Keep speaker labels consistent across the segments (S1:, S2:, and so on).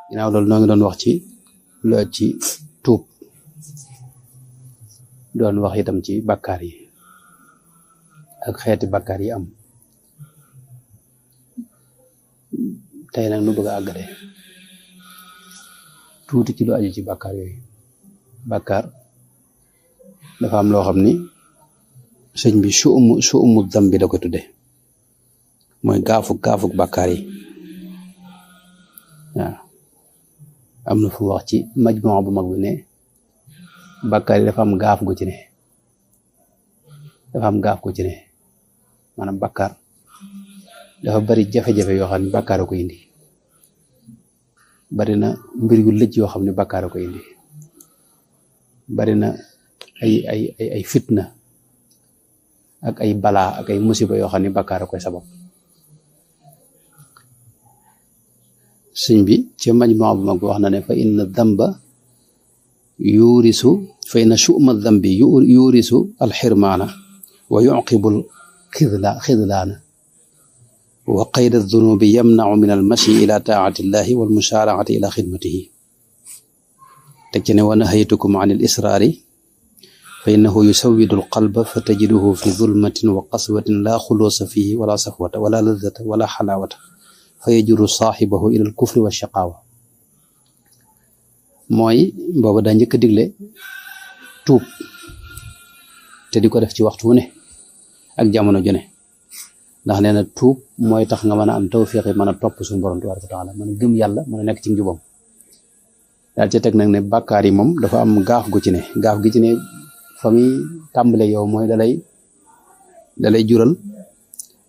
S1: ginnaaw loolu noo ngi doon wax ci lo ci tuub doon wax itam ci bàkkaar yi ak xeeti bàkkaar yi am tey nag nu bëgg a àggale tuuti ci lu aju ci bàkkaar yooyu. Bàkkaar dafa am loo xam ni sëñ bi su umu dam bi da ko tudde mooy gaafuk bàkkaar yi waaw am na fu wax ci majmu bu mag bi ne bàkkaar yi dafa am gaaf gu ci ne maanaam bàkkaar dafa bari jafe-jafe yoo xam ne bàkkaar a ko indi bari na mbir yu lëj yoo xam ne bàkkaar a ko indi bari na ay fitna ak ay balaa ak ay musiba yoo xam ne bàkkaar a koy sabab. sëñ bi ci majmu bu mag bi wax na ne fa inna damba fa inna su'ma dambi yurisu alxirmaana wa yuqibul xidlaana wa qayda dunubi yamnau min almashi ila taati illahi walmusaaraati ila xidmatihi teg ci ne wa nahaytukum an alisraari fa innahu yusawidu alqalba fa tajiduhu fi zulmatin wa qaswatin la xuluusa fihi wala safwata wala ladata wala xalaawata fa yajuru saaxibahu ila alkufri wa shaqaawa. mooy booba daa njëkk a digle tuub te di ko def ci waxtu wu ne ak jamono ju ne ndax nee na tuub mooy tax nga mën a am tawfiq mën a topp suñu borom tabaaraka wa taala mën a gëm yàlla mën a nekk ci njubam. daal ci teg nag ne bàkkaar yi moom dafa am gaaf gu ci ne gaaf gi ci ne fa muy tàmbale yow mooy dalay jural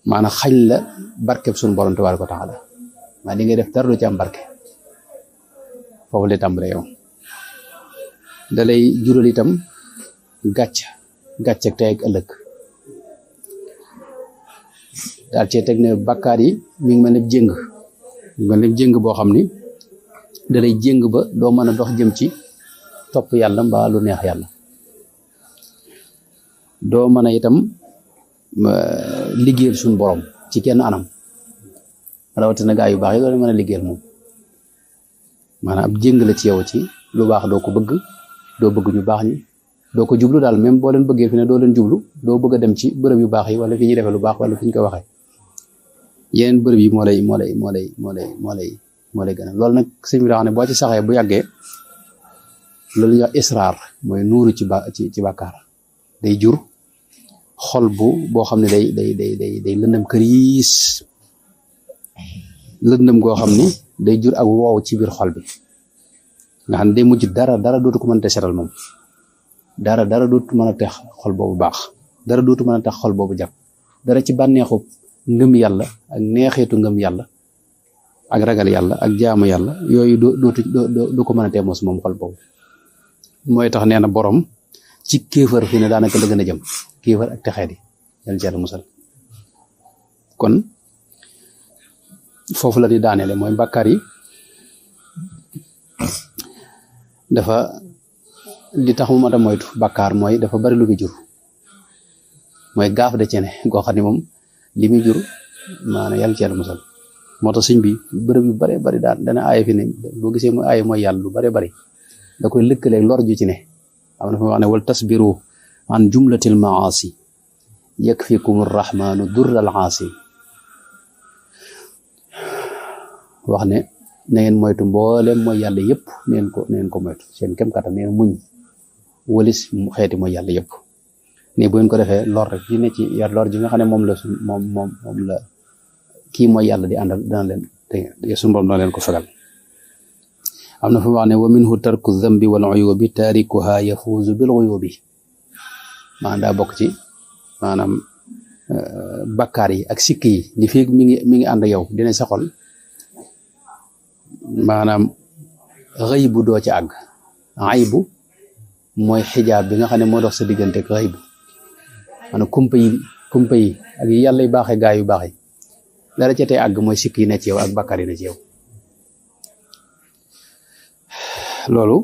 S1: maanaam xañ la barkeb suñu borom tabaaraka wa taala maa li ngay def dara du ci am barke foofu lay tàmbale yow dalay jural itam gàcc ak tey ak ëllëg. daal cee teg ne bàkkaar yi mi ngi mel ne jéng boo xam ni dalay jéng ba doo mën a dox jëm ci topp yàlla mbaa lu neex yàlla doo mën a itam liggéeyal suñu borom ci kenn anam rawatina gaa yu baax yi doo mën a liggéeyal moom maanaam ab jéng la ci yow ci lu baax doo ko bëgg doo bëgg ñu baax ñi doo ko jublu daal même boo leen bëggee fi ne doo leen jublu doo bëgg a dem ci bërëb yu baax yi wala fi ñuy defee lu baax wala fi ñu ko waxee yeneen bërëb yi moo lay gën a loolu nag sëñ bi daa xam ne boo ci saxee bu yàggee loolu ñuy wax israar mooy nuuru ci bàkkaar day jur xol boo xam ne day lëndëm këriis lëndëm goo xam ni day jur ak woow ci biir xol bi nga xam ne day mujj dara dootu ko mën a setal moom dara dootu mën a tax xol boobu baax dara dootu mën a tax xol boobu jàpp dara ci bànneexu ngëm yàlla ak neexeetu ngëm yàlla ak ragal yàlla ak jaamu yàlla yooyu doo ko mën a teemos moom xol boobu mooy tax nee na borom ci kéefar fi ne daanaka la gën a jëm kéefar ak texee di yàlla ci yàlla musal. kon foofu la di daaneele mooy bàkkaar yi dafa li tax mu mat a moytu bàkkaar mooy dafa bari lu muy jur mooy gaaf de cene goo xam ne moom li muy jur maanaam yàlla ci yàlla musal. moo tax sëñ bi bërëb yu bare bari daal dana aaye fi ne boo gisee mu aaye mooy yàlla lu bare bari da koy lëkkaleeg lor ju ci ne am na fa wax ne wal tasbiru an jumlatil maasi yakfikum arrahmanu durral aasi wax ne na ngeen moytu mboolem mooy yàlla yëpp neen ko moytu seen kem kattan neen muñ walis xeeti mooy yàlla yëpp ne bu ngeen ko defee lor rek ji ne ci yar lor ji nga xam ne moom la kii mooy yàlla di àndal dana leen te suñu borom dana leen ko fegal. am na fa wax ne wa minhu tarku dhanbi wal uyubi tarikuha yafuzu bil uyubi maanaam daa bokk ci maanaam bakkaar yi ak sikk yi li fi mi ngi ànd ak yow dina sa xol maanaam xëybu doo ci àgg aybu mooy xijaab bi nga xam ne moo dox sa diggante ak xëybu maanaam kumpa yi ak yi yàlla yu baaxee gaa yu baaxee dara ca tey àgg mooy sikk yi ne ci yow ak bakkaar yi ne ci yow. loolu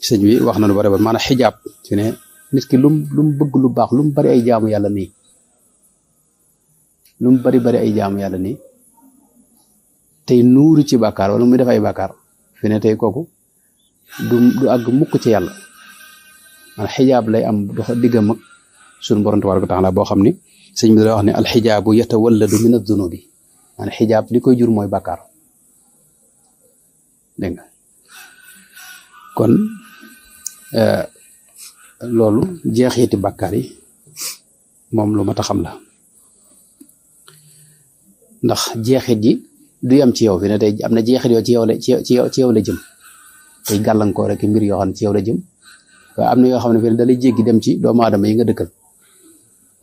S1: sëñ bi wax na lu bari ba maanaam xijaab fi ne nit ki lu mu bëgg lu baax lu mu bari ay jaamu yàlla nii lu mu bari ay jaamu yàlla nii tey nuuru ci bàkkaar wala muy def ay bàkkaar fi ne tey kooku du àgg mukk ci yàlla man xijaab lay am dox diggam ak suñu borom tabaaraka wa taala boo xam ni sëñ bi da wax ne alxijaabu yatawalladu min addunubi man xijaab li koy jur mooy bàkkaar dégg nga kon loolu jeexiti bàkkaar yi moom lu mat a xam la ndax jeexit yi du yem ci yow fi ne tey am na jeexit yoo ci yow la jëm tey gàllankoor rek mbir yoo xam ne ci yow la jëm waaye am na yoo xam ne fi ne da lay jéggi dem ci doomu aadama yi nga dëkkal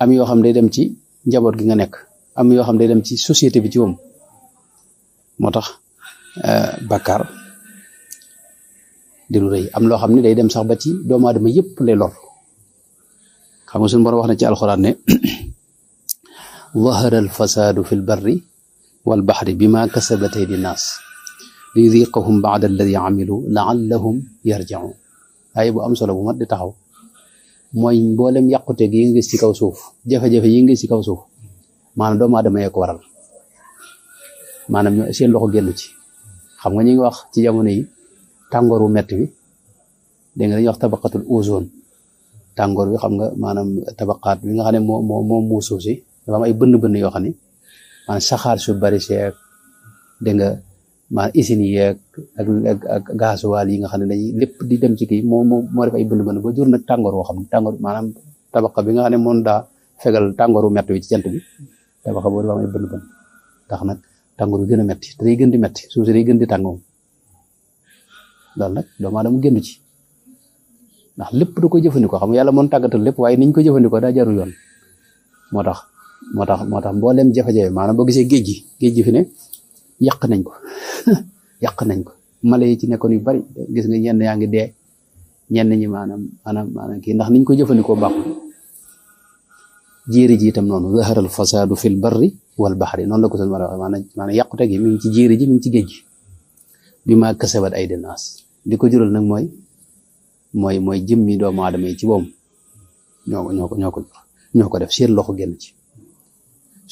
S1: am yoo xam ne day dem ci njaboot gi nga nekk am yoo xam ne day dem ci société bi ci moom moo tax bàkkaar di lu rëy am loo xam ne day dem sax ba ci doomu aadama yëpp lay lor xam nga suñu borom wax na ci alxuraan ne zahara alfasaadu fi lbarri walbaxri bima kasabat aydi nnaas liyudiqahum ba'da alladi amilu laallahum yarji'un ay bu am solo bu mat di taxaw mooy mboolem yàqute gi nga gis ci kaw suuf jafe-jafe yi nga gis ci kaw suuf maanaam doomu aadama yee ko waral maanaam ñoo seen loxo génn ci xam nga ñu ngi wax ci jamono yi tàngoor wu metti bi dégg nga dañuy wax tabaqatul ozone tàngoor bi xam nga maanaam tabaqaat bi nga xam ne moo mu suuf si dafa am ay bënn yoo xam ne maanaam saxaar su bari seeg dégg nga maanaam usines yeeg ak gasoil yi nga xam ne dañuy lépp di dem ci kii moo def ay bënn ba jur nag tàngoor woo xam ne tàngoor maanaam tabaqa bi nga xam ne moom daa fegal tàngooru metti bi ci jant bi tabaqa boobu dafa am ay bënn tax nag tàngoor bi gën a metti te day gën di metti suuf si day gën di tàngoom loolu nag doomu aadama génn ci ndax lépp da koy jëfandikoo xam nga yàlla mën tàggatal lépp waaye niñ ko jëfandikoo daa jarul yoon moo tax mboolem jafe-jafe maanaam boo gisee géej gi fi ne yàq nañ ko yàq nañ ko mala yi ci nekkoon yu bari gis nga ñenn yaa ngi dee ñenn ñi maanaam kii ndax niñ ko jëfandikoo baaxul jéeri ji itam noonu zaharal fasaadu fil barri wal baxri noonu la ko seen war a wax maanaam yàqute gi mi ngi ci jéeri ji mi ngi ci géej gi bi ma kasabat aydi naas li ko jural nag mooy jëmmi doomu aadama yi ci boom ñoo ko def seen loxo génn ci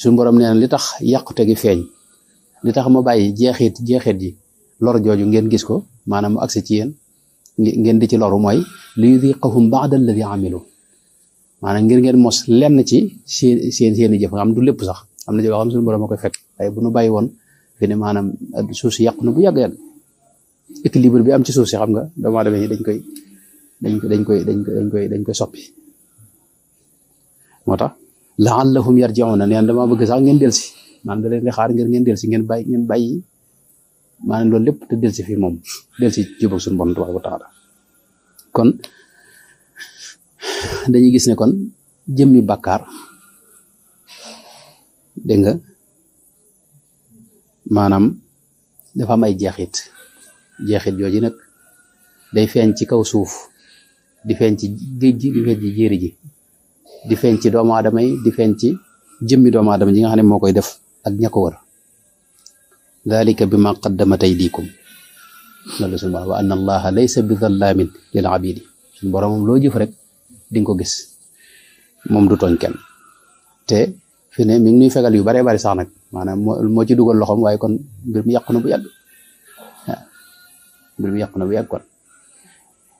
S1: suñu borom nee na li tax yàqute gi feeñ li tax ma bàyyi jeexit yi lor jooju ngeen gis ko maanaam mu agsi ci yéen ngeen di ci loru mooy li yudiqahum ba'da alladi amilu maanaam ngir ngeen mos lenn ci seeni jëf nga am du lépp sax am na ci loo xam suñu borom a koy fekk waaye bu nu bàyyi woon fi ne maanaam suuf si yàqu na bu yàgg-yàgg équilibre bi am ci suuf si xam nga doomu aadama yi dañ koy soppi moo tax laallahum yarji'una neen dama bëgg sax ngeen delsi maanaam da leen di xaar ngeen delsi ngeen bàyyi maanaam loolu lépp te delsi fii moom delsi jubag suñu borom tabaaraka wa taala kon dañuy gis ne kon jëmmi bàkkaar dégg nga maanaam dafa am ay jeexit jooju nag day feeñ ci kaw suuf di feeñ ci géej gi di feeñ ci jéeri ji di feeñ ci doomu aadama yi di feeñ ci jëmmi doomu aadama ji nga xam ne moo koy def ak ña ko wër dalika bima qaddamat aydikum loolu suñu borom wa anna allaha laysa bi dhallamin lil abidi suñu borom moom loo jëf rek di nga ko gis moom du tooñ kenn te fi ne mi ngi nuy fegal yu baree bari sax nag maanaam moo ci dugal loxoom waaye kon mbir mi yàqu na bu yàgg kon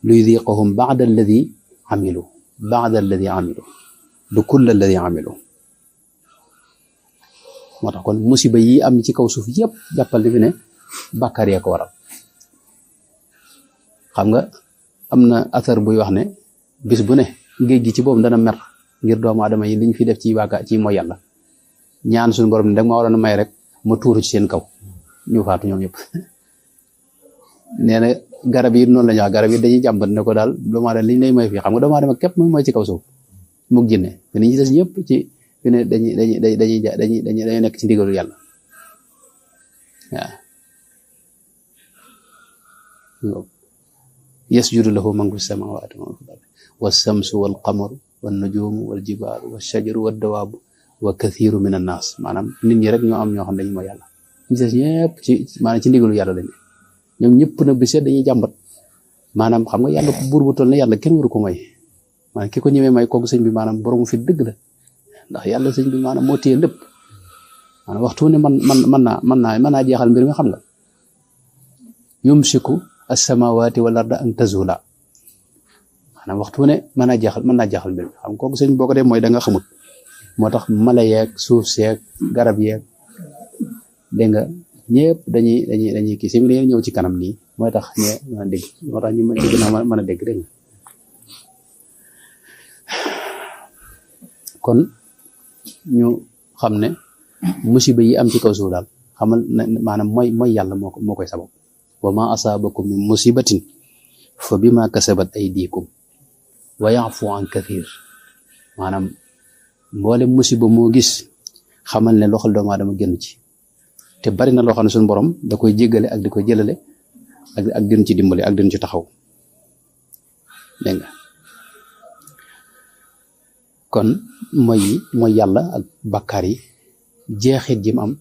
S1: liyudiqahum ba'da alladi amilu du kull alladi amilu moo tax kon musiba yi am ci kaw suuf yëpp jàppal ni fi ne bàkkaar yee ko waral xam nga am na athar buy wax ne bis bu ne géej gi ci boobu dana mer ngir doomu aadama yi liñ fi def ci bàkkaar ci mooy yàlla ñaan suñu borom ne dag ma waroon a may rek ma tuuru ci seen kaw ñu faatu ñoom ñëpp nee na garab yi noonu la ñu wax garab yi dañuy jàmbat ne ko daal doomu aadama liñ lay may fii xam nga doomu aadama képp mooy ci kaw suuf mug jinne te ni ñu des ñëpp ci fi ne dañuy nekk ci ndigalu yàlla waaw yasjudu lahu man fi samawati wa man fi al-ardi was-samsu wal-qamaru wan-nujumu wal-jibalu wash-shajaru wad-dawabu wa kathiru min an-nas maanaam nit ñi rek ñoo am ñoo xam dañu mooy yàlla ñu des ñëpp maanaam ci ndigalu yàlla lañ ñoom ñëpp nag bi seet dañuy jàmbat maanaam xam nga yàlla ko buur bu toll na yàlla kenn waru ko may maanaam ki ko ñëwee may kooku sëñ bi maanaam boromu fi dëgg la ndax yàlla sëñ bi maanaam moo téye lépp maanaam waxtu ne mën naa jeexal mbir mi xam nga yumsiku as-samawati wal arda an tazula maanaam waxtu ne mën naa jeexal mbir mi xam kooku sëñ boo ko dee mooy da nga xamut moo tax mala yeeg suuf seeg garab yeeg dégg nga ñëpp dañuy kii sëñ bi dañuy ñëw ci kanam nii mooy tax ñu mën a dégg moo tax ñu mën a dégg dégg nga kon ñu xam ne musiba yi am ci kaw suuf daal xamal maanaam mooy yàlla moo koy sabab wa ma asaabakum min musibatin fa bima kasabat aydikum wa ya'fu an kathir maanaam mboolem musiba moo gis xamal ne loxol doomu aadama génn ci te bari na loo xam ne suñu borom da koy jéggale ak di koy jëlale ak din ci dimbali ak din ci taxaw dégg nga kon mooy yàlla ak bàkkaar yi jeexit ji mu am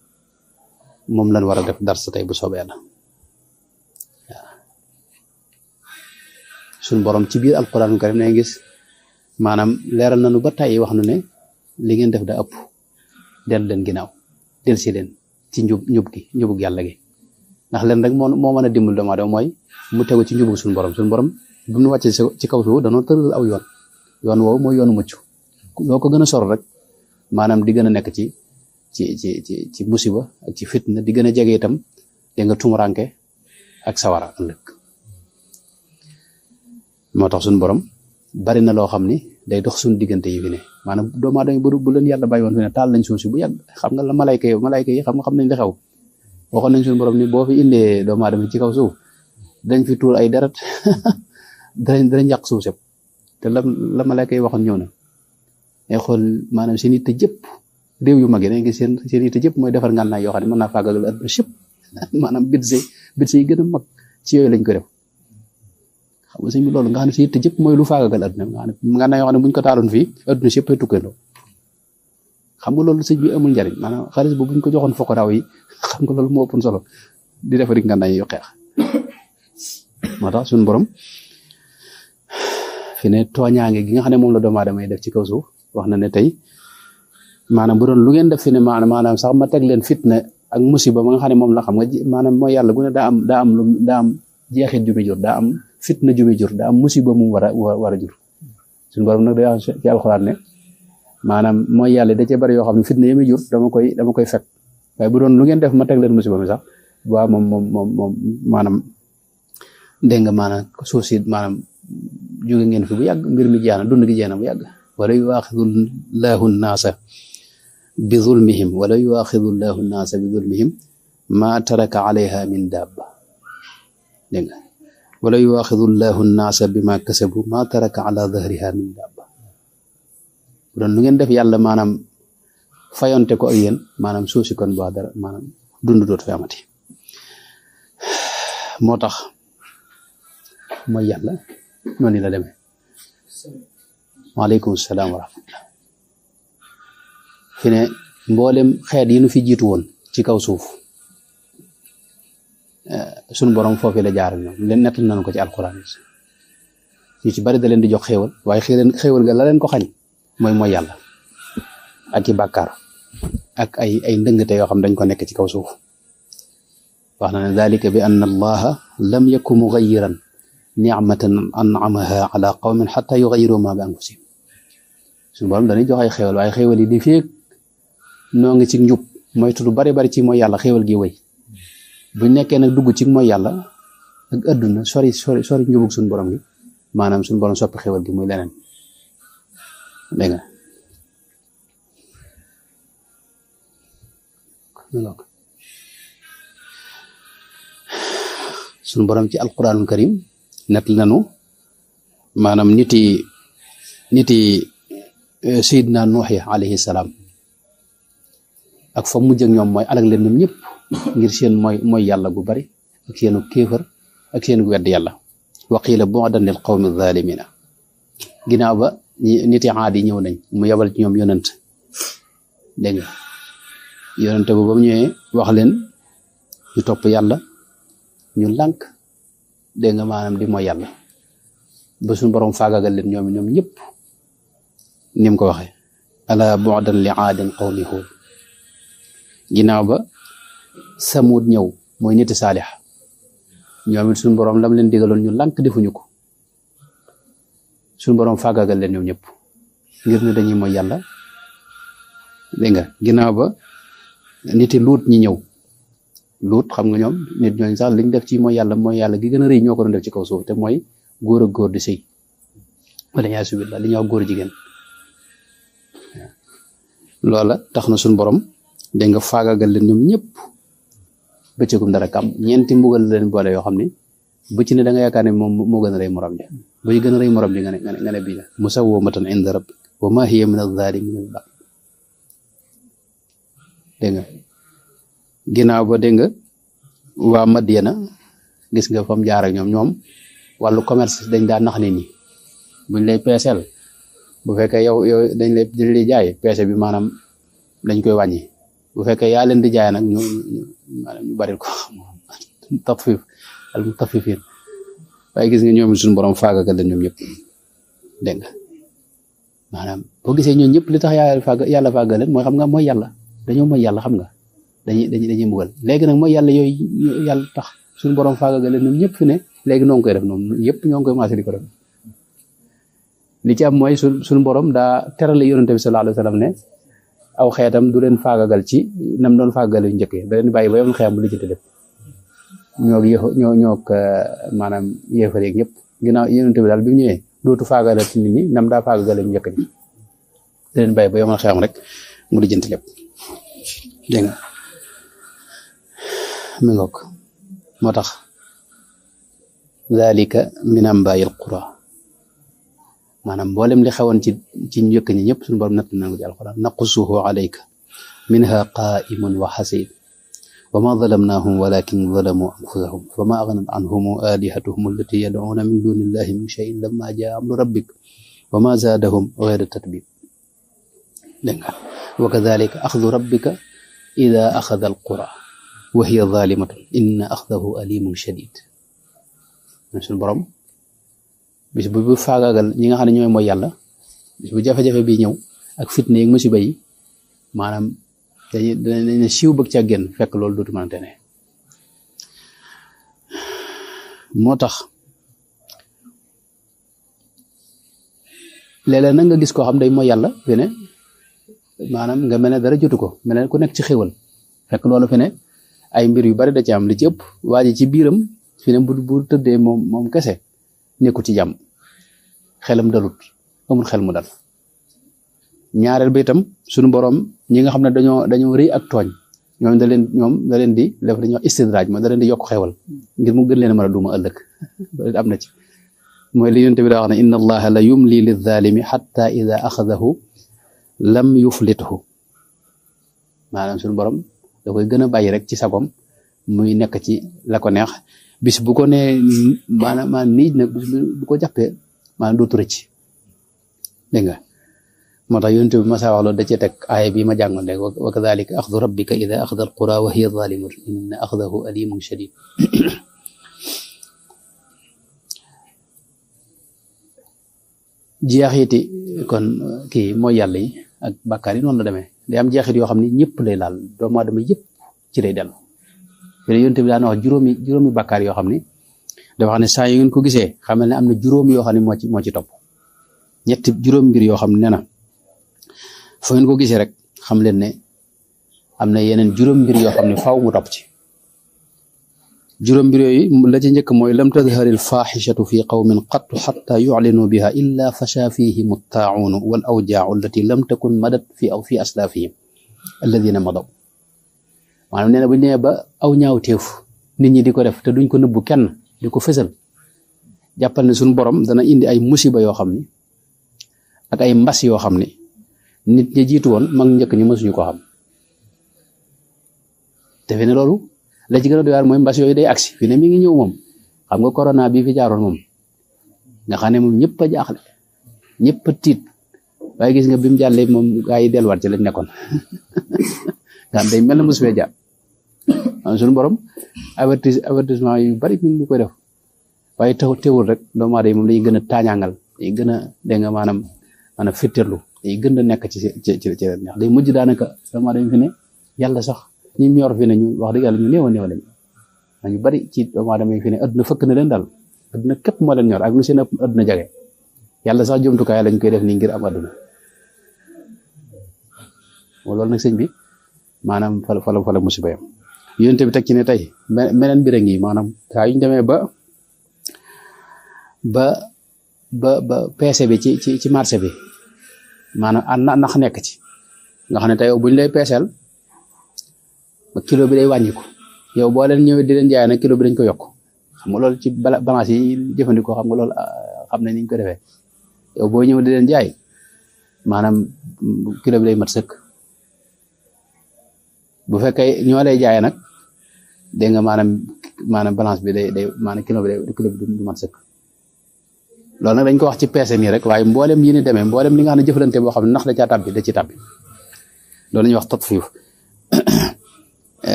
S1: moom lañ war a def dar sa tey bu soobee yàlla waaw suñu borom ci biir alquran karim ne gis maanaam leeral nañu ba tàyyi wax nu ne li ngeen def da ëpp del leen ginnaaw del si leen ci njubug yàlla gi ndax leen rek moo mën a dimbal doomu aadama mooy mu tegu ci njubug suñu borom bu ñu wàccee ci kaw suuf danoo tëral aw yoon woowu mooy yoonu mucc loo ko gën a sor rek maanaam di gën a nekk ci musiba ak ci fitna di gën a jege itam da nga tumuranke ak sawara ëllëg moo tax suñu borom bari na loo xam ni day dox suñu diggante yi fi ne maanaam doomu aadama bu leen yàlla bàyyi woon fi ne taal nañ suuf si bu yàgg xam nga la malayka yi xam nañ li xew waxoon nañ suñu borom ni boo fi indee doomu aadama ci kaw suuf dañ fi tuur ay deret danañ yàq suuf sëpp te la malayka yi waxoon ñëw na ay xool maanaam seen yitte jëpp réew yu mag yi dañuy gis seen yitte jëpp mooy defar ngànnaay yoo xam ne mën naa faagagal adduna sëpp maanaam budget yi gën a mag ci yooyu lañ ko def xam nga sëñ bi loolu nga xam ne si yitte jëpp mooy lu faagagal adduna nga xam ne ngànnaay yoo xam ne buñ ko taaloon fii adduna sëpp ay tukkandoo xam nga loolu sëñ bi amul njariñ maanaam xaalis bu buñ ko joxoon foqaraaw yi xam nga loolu moo ëppoon solo di defari ngànnaay yu xeex moo tax suñu borom fi ne tooñaange gi nga xam ne moom la doomu aadama yi def ci kaw suuf wax na ne tey maanaam bu doon lu ngeen def fi ne maanaam sax ma teg leen fitna ak musiba ma nga xam ne moom la xam nga maanaam mooy yàlla gu ne daa am jeexit ju muy jur daa am fitna ju muy jur daa am musiba mu war a jur suñu borom nag day wax ci alxuraan ne maanaam mooy yàlla da cee bari yoo xam ne fitna yi muy jur dama koy fekk waaye bu doon lu ngeen def ma teg leen musiba mi sax waaw moom maanaam dégg nga maanaam suuf si maanaam jóge ngeen fi bu yàgg mbir mi jeex na dund gi jeex na bu yàgg wala yuaxidu llahu nnaasa bi zulmihim ma taraka alayha min dabba dégg nga wala yuaxidu llahu nnaasa bima kasabu ma taraka ala dahriha min dabba bu doon lu ngeen def yàlla maanaam fayonte ko ak yéen maanaam suuf si kon boo dara maanaam dund doot fi amati moo tax mooy yàlla noonu la demee waaleykum salaam wa rahmatullah fi ne mboolem xeet yi nu fi jiitu woon ci kaw suuf suñu borom foofu la jaar ñoom leen nettal nañu ko ci alquran yi ci bari da leen di jox xéewal waaye xéewal ga la leen ko xañ mooy yàlla ak ci bàkkaar ak ay ndëngate yoo xam dañ ko nekk ci kaw suuf wax na ne dalika bi anna allaha lam yakun mughayyiran ni'matan an'amaha ala qawmin hatta yughayyiru ma bi anfusihim suñu borom dañuy jox ay xéewal waaye xéewal yi di feek noo ngi ci njub mooy lu bari ci mooy yàlla xéewal gi wëy buñ nekkee nag dugg ci mooy yàlla ak adduna sori njubug suñu borom gi maanaam suñu borom soppi xéewal gi muy leneen dégg nga suñu borom ci alquranul karim net nanu maanaam niti sayidna Nuux alayhi salaam ak fa mujj ak ñoom mooy alag leen ñoom ñëpp ngir seen mooy yàlla gu bari ak seenu kéefër ak seenu wedd yàlla wa qiila bu'dan lil qawmi zalimina ginnaaw ba niti Aad yi ñëw nañ mu yabal ci ñoom yonent dégg nga yonent bu ba mu ñëwee wax leen ñu topp yàlla ñu lànk dégg nga maanaam di mooy yàlla ba suñu borom faagagal leen ñoom ñëpp ni mu ko waxee ala bu'dan li aadin qawmi Huud ginnaaw ba Samuud ñëw mooy niti Saalix ñoom it suñu borom lam leen digaloon ñu lànk defuñu ko suñu borom faagaagal leen ñoom ñëpp ngir ne dañuy mooy yàlla dégg nga ginnaaw ba niti luut ñi ñëw luut xam nga ñoom nit ñooñu sax liñ def ci mooy yàlla gi gën a rëy ñoo ko doon def ci kaw suuf te mooy góor ak góor di sëy wala ñaa subila li ñuy wax góor jigéen loola tax na suñu borom dégg nga faagaagal leen ñoom ñëpp bëccëgum dara kam ñeenti mbugal leen boole yoo xam ne bu ci ne da nga yaakaar ne moom moo gën a rëy morom ji bu ci gën a rëy morom ji nga ne bii la musawwamatan inda rabbik wa ma hiya min az-zalimin ba dégg nga ginnaaw ba dégg nga waa Madyana gis nga fam jaar ak ñoom wàllu commerce dañ daa nax nit ñi buñ lay peeseel bu fekkee yow dañ lay jaay peese bi maanaam dañ koy wàññi bu fekkee yaa leen di jaay nag ñu baril ko tatfif al mutaffifin waaye gis nga ñoom suñu borom faagagal leen ñoom ñëpp dégg nga maanaam boo gisee ñoom ñëpp li tax yàlla faagal leen mooy xam nga mooy yàlla dañoo mooy yàlla xam nga dañuy mbugal léegi nag mooy yàlla yooyu yàlla tax suñu borom faagagal leen ñoom ñëpp fi ne léegi noo ngi koy def noonu yëpp ñoo ngi koy commencé di ko def li ci am mooy suñu borom daa terale yonente bi sallallahu alayhi wa sallam ne aw xeetam du leen faagagal ci nam doon faagagal yu njëkk yi da leen bàyyi ba yoon xeetam bu lijjante lépp ñoo maanaam yéefar yeeg ñëpp ginnaaw yonente bi daal bi mu ñëwee dootu faagagal ci nit ñi nam daa faagagal yu njëkk ñi da leen bàyyi ba yoon xeetam rek mu lijjante lépp dégg nga mi ngoog moo tax zalika min ambaayil qura maanaam mboolem li xewoon ci njëkk ñi ñëpp suñu borom natt nañ ko ci alquran naqussuhu alayka minha qaa'imun wa xasiid wa ma zalamnaahum walakin zalamu anfusahum fa ma aghnat anhum alihatuhum allati yad'una min duni illahi min shay'in lamma jaa amru rabbik wa ma zaadahum ghayra tatbib dégg nga wa kadhalika axdu rabbika ida axada alqura wa hiya zalimatun inna axdahu alimun shadid suñu borom bis bu faagaagal ñi nga xam ne ñooy mooy yàlla bis bu jafe-jafe bi ñëw ak fitna yeeg musiba yi maanaam dañu siiw bëgg ca génn fekk loolu dootu mënante ne moo tax léeg-léeg nag nga gis koo xam day mooy yàlla fi ne maanaam nga mel ne dara jotu ko mel ne ku nekk ci xéwal fekk loolu fi ne ay mbir yu bari da ci am li ci ëpp waa ji ci biiram fi ne bu tëddee moom kese nekku ci jàmm xelam dalut amul xel mu dal ñaareel ba itam suñu borom ñi nga xam ne dañoo rëy ak tooñ ñoom da leen di def dañuy wax istidraaj mooy da leen di yokk xewal ngir mu gën leen a mën a duma ëllëg am na ci mooy li yonent bi daa wax ne inna allaha la yumli lizalimi xatta ida axadahu lam yuflithu maanaam suñu borom da koy gën a bàyyi rek ci sagom muy nekk ci la ko neex bis bu ko nee maanaam niij nag bu ko jàppee maanaam dootu rëcc dégg nga moo tax yonent bi masaa wax loolu da cee teg aaya bi ma jàngoon léegi wa kadhalika axdu rabbika ida axada alqura wa hiya zalimatun inna axdahu alimun shadid jeexiti kon kii mooy yàlla yi ak bàkkaar yi noonu la demee day am jeexit yoo xam ne ñëpp lay laal doomu aadama yëpp ci lay dellu te yonent bi daan wax juróomi bàkkaar yoo xam ne dafa xam ne saa yu ngeen ko gisee xamal ne am na juróom yoo xam ne moo ci topp juróom mbir yoo xam ne nee na fu ngeen ko gisee rek xam leen ne am na yeneen juróom mbir yoo xam ne faaw mu topp ci juróom mbir yooyu la ci njëkk mooy lam tadharil faaxishatu fi qawmin qattu xatta yuclinu biha illa fasha fihim attaacuunu wal awjaacu allati lam takun madat fi aslaafihim alladina madaw maanaam nee na bu ñu nee ba aw ñaawteef nit ñi di ko def te duñ ko nëbbu kenn di ko fësal jàppal ne suñu borom dana indi ay musiba yoo xam ni ak ay mbas yoo xam ni nit ñi jiitu woon mag njëkk ñi mësuñu ko xam te fi ne loolu la ci gën a doy waar mooy mbas yooyu day agsi fi ne mi ngi ñëw moom xam nga corona bii fi jaaroon moom nga xam ne moom ñëpp a jaaxle ñëpp a tiit waaye gis nga bi mu jàllee moom gaa yi delluwaat ci lañ nekkoon nga day mel na mosu fee jaar suñu borom avertissement yu bari mi ngi koy def waaye teewul rek doomu aadama moom dañuy gën a taañaangal dañuy gën a dégg nga maanaam fitterlu dañuy gën a nekk ci neex day mujj daanaka doomu aadama fi ne yàlla sax ñi ñor fi ne ñu wax dëgg yàlla ñu néew a néew lañu ñu bari ci doomu aadama yi fi ne adduna fëkk na leen daal adduna képp moo leen ñor ak lu seen adduna jage yàlla sax jumtukaay lañ koy def nii ngir am adduna loolu nag sëñ bi maanaam fala musiba yam yonent bi teg ci ne tey meneen mbir a ngi maanaam saa yu ñu demee ba peese bi ci marché bi maanaam nax nekk ci nga xam ne tey buñ lay peeseel kilo bi day wàññiku yow boo leen ñëwee di leen jaay nag kilo bi dañ ko yokk xam nga loolu ci balance yi jëfandikoo xam nga loolu xam ne ni ñu ko defee yow boo ñëwee di leen jaay maanaam kilo bi day mat sëkk bu fekkee ñoo lay jaay nag dégg nga maanaam balance bi day maanaam kilo bi du mat sëkk loolu nag dañ ko wax ci peese nii rek waaye mboolem yi ni demee mboolem li nga xam ne jëflante boo xam ne ndax da caa tàbbi da ci tàbbi loolu la ñuy wax tatfiif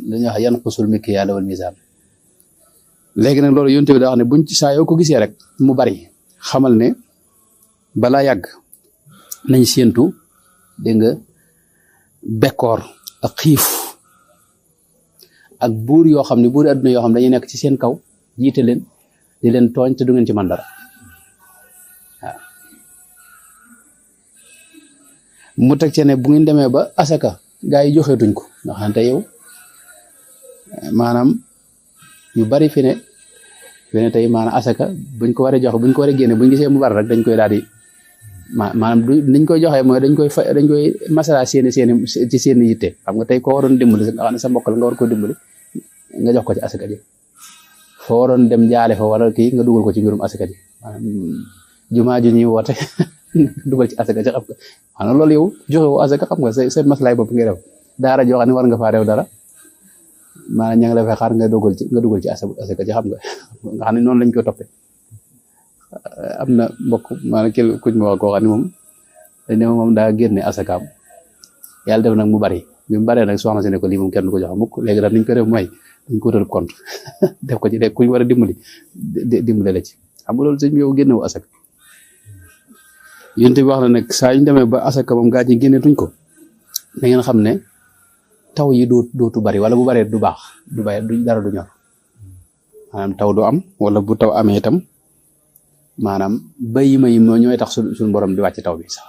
S1: dañuy wax yanqusul mikyaal wal mizaan léegi nag loolu yonent bi daa wax ne buñ ci saa yoo ko gisee rek mu bari xamal ne balaa yàgg nañ séentu dégg nga bekkoor ak xiif ak buur yoo xam ne buuri adduna yoo xam ne dañuy nekk ci seen kaw jiite leen di leen tooñ te du ngeen ci man dara waaw mu teg ci ne bu ngeen demee ba asaka gaa yi joxeetuñ ko nga xam ne yow maanaam yu bari fi ne tey maanaam asaka buñ ko war a joxe buñ ko war a génne buñ gisee mu bari rek dañ koy daal di maanaam du niñ koy joxee mooy dañ koy masala ci seen yitte xam nga tey ko waroon dimbali nga xam ne sa mbokk la nga war ko dimbali nga jox ko ci asaka ji foo waroon dem jaale fa wala kii nga dugal ko ci mbirum asaka ji jumaa ji ñuy woote dugal ci asaka ji xam nga maanaam loolu yow joxe woo asaka xam nga sa maslaay bopp ngay def daara joo xam ne war nga faa rew dara maanaam ña ngi la fay xaar nga dugal ci asaka ji xam nga xam ne noonu lañ koy toppee am na mbokk maanaam kuñ ma wax koo xam ne moom dañ ne moom daa génne asakaam yàlla def nag mu bari bi mu baree nag soxna si ne ko lii moom kenn du ko joxe mukk léegi daal niñ ko def mooy dañ ko wutal compte def ko ci léegi kuñ war a dimbali la ci xam nga loolu sëñ bi yow génne wu asaka yéen bi wax na nag saa yu ñu demee ba asaka moom gaa ñi génne tuñ ko da ngeen xam ne taw yi dootu bari wala bu baree du baax du dara du ñor maanaam taw du am wala bu taw amee itam maanaam bayima yi ñooy tax suñu borom di wàcc taw bi sax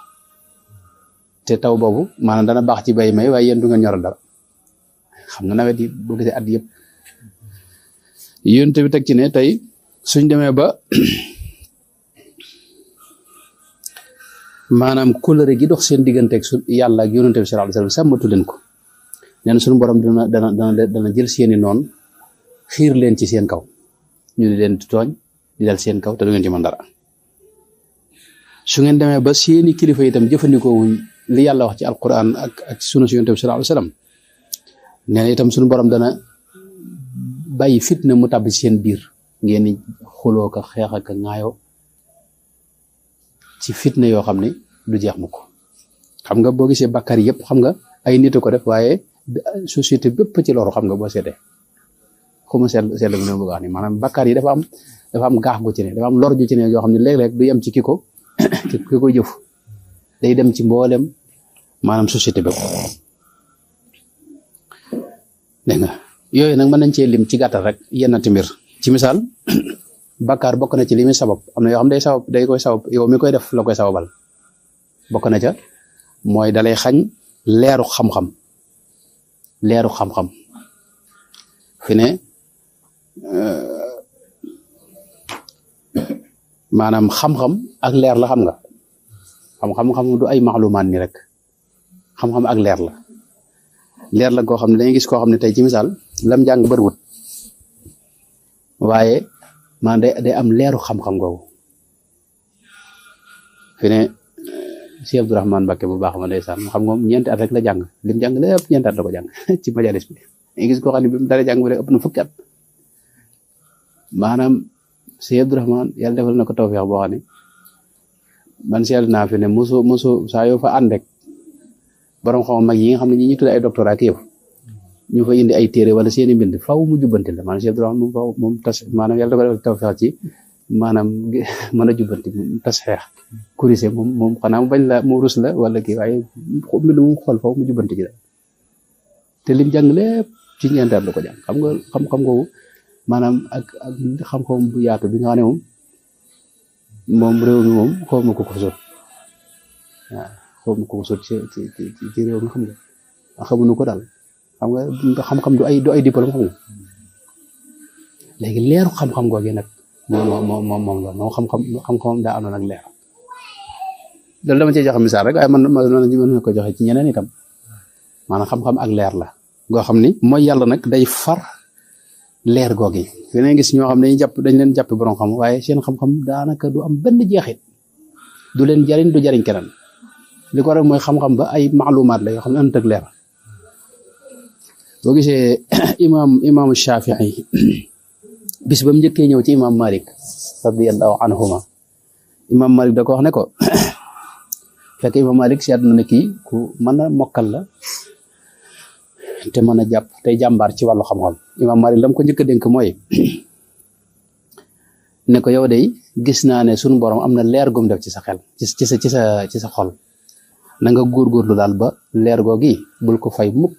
S1: te taw boobu maanaam dana baax ci bayima yi waaye yéen du ngeen ñoral dara xam nga nawet yi boo gisee at yëpp yonent bi teg ci ne tey suñ demee ba maanaam kóllëre gi dox seen digganteeg yàlla ak yonent bi sallallahu alayhi wasallam sàmmatu leen ko nee na suñu borom dana jël seeni noon xiir leen ci seen kaw ñu di leen tooñ di dal seen kaw te du ngeen ci mën dara su ngeen demee ba seeni kilifa itam jëfandikoo wuñ li yàlla wax ci alquran ak sunu si yonent bi sallallahu alayhi wasallam nee na itam suñu borom dana bàyyi fitna mu tàbbi ci seen biir ngeen xuloo ka xeex ak ŋaayoo ci fitna yoo xam ne du jeex mukk xam nga boo gisee bàkkaar yëpp xam nga ay nit a ko def waaye société bépp ci loru xam nga boo seetee xuma seetlu bi ne bëgg wax ni maanaam bàkkaar yi dafa am gaax gu ci ne dafa am lor ju ci ne yoo xam ne léeg-léeg du yem ci ki ko jëf day dem ci mboolem maanaam société bépp dégg nga yooyu nag mën nañ cee lim ci gàttal rek yennati mbir ci misaal bàkkaar bokk na ci li muy sabab am na yoo xam day koy sabab yow mi koy def la koy sababal bokk na ca mooy dalay xañ leeru xam-xam fi ne maanaam xam-xam ak leer la xam nga xam du ay maxlumaan ni rek xam-xam ak leer la koo xam ne dañuy gis koo xam ne tey ci misaal lam jàng bëriwut waaye man day am leeru xam-xam googu fi ne Cheikh Abdourahmane Mbacké bu baax ma ndeysaan xam nga ñeenti at rek la jàng lim jàng lépp ñeenti at la ko jàng ci majalis bi dañuy gis koo xam ne bi mu dara jàng bi rek ëpp na fukki at maanaam Cheikh Abdourahmane yàlla defal na ko tawfeex boo xam ne man seetlu naa fi ne mosu saa yoo fa ànd rek borom xam mag yi nga xam ne ñi tudd ay doctorat yëpp ñu fa indi ay téere wala seeni mbind faaw mu jubbanti la maanaam Cheikh Abdourahmane moom tas maanaam yàlla da ko defal tawfeex ci maanaam mën a jubbanti tas xeex kurise moom xanaa mu bañ la mu rus la wala kii waaye mbind mu xool faaw mu jubbanti ci la te lim jàng lépp ci ñeenti at la ko jàng xam nga xam-xam googu maanaam ak xam-xam bu yaatu bi nga xam ne moom réew mi moom xaw ma ko ko sot waaw xaw ma ko ko sot ci réew mi xam nga xamuñu ko daal xam nga xam-xam du ay diplôme xam nga léegi leeru xam-xam googu nag moom la moom xam-xam daa àndoon ak leer loolu dama cee joxe misaal rek waaye man na ko joxe ci ñeneen itam maanaam xam-xam ak leer la goo xam ni mooy yàlla nag day far leer googu yi fi ne gis ñoo xam ne dañ leen jàppe borom xam waaye seen xam-xam daanaka du am benn jeexit du leen jariñ du jariñ keneen li ko rek mooy xam-xam ba ay maalumaat la yoo xam ne ànd ak leer boo gisee imam Shafii bis ba mu njëkkee ñëw ci imam Malik radiyallahu anhuma imam Malik da ko wax ne ko fekk imam Malik seet na ne kii ku mën a mokkal la te mën a jàpp tey jàmbaar ci wàllu xam-xam imam Malik lam ko njëkk a dénk mooy ne ko yow day gis naa ne sunu borom am na leer gum def ci sa xel ci sa xol na nga góorgóorlu daal ba leer googi bul ko fay mukk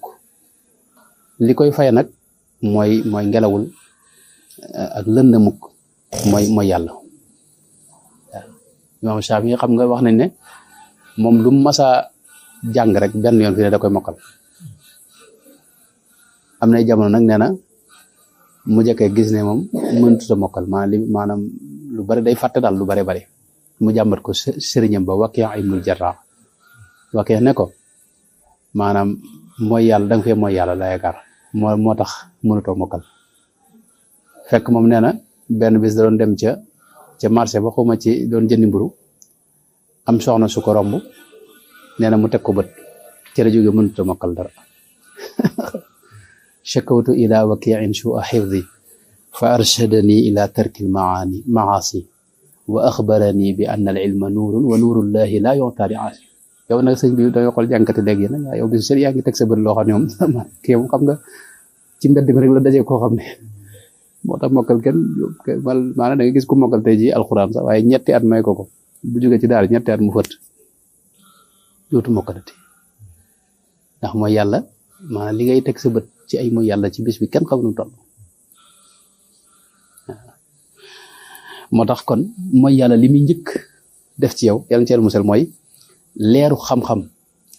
S1: li koy fay nag mooy ngelawul ak lënd mukk mooy yàlla waaw imam Shafi xam nga wax nañ ne moom lu masa jàng rek benn yoon fi ne da koy mokkal am na jamono nag nee na mu jëkkee gis ne moom mënut a mokkal maanaam lu bari day fàtte daal lu bari mu jàmbat ko sëriñam ba Waki' ibnul Jarrah Waki' ne ko maanaam mooy yàlla da nga fee mooy yàlla la yaakaar moo tax mënutoo mokkal fekk moom nee na benn bis da doon dem ca marché ba xuma ci doon jëndi mburu am soxna su ko romb nee na mu teg ko bët ci la jóge mënut a mokkal dara shakawtu ila waki'in su'a hifzi fa arshadani ila tarki al-ma'asi wa akhbarani bi anna al-ilma nurun wa nurullahi la yu'ta li 'asi yow nag sëñ bi danga xool jànkati léegi nag yow bis sëriñ yaa ngi teg sa bët loo xam ne moom kii moom xam nga ci mbedd mi rek la dajee koo xam ne moo tax mokkal kenn maanaam da nga gis ku mokkal tey ji alxuraan sax waaye ñetti at may ko bu jógee ci daal ñetti at mu fët dootu mokkalati ndax mooy yàlla maanaam li ngay teg sa bët ci ay mooy yàlla ci bis bi kenn xam nu toll moo tax kon mooy yàlla li muy njëkk def ci yow yàlla ci yàlla musal mooy leeru xam-xam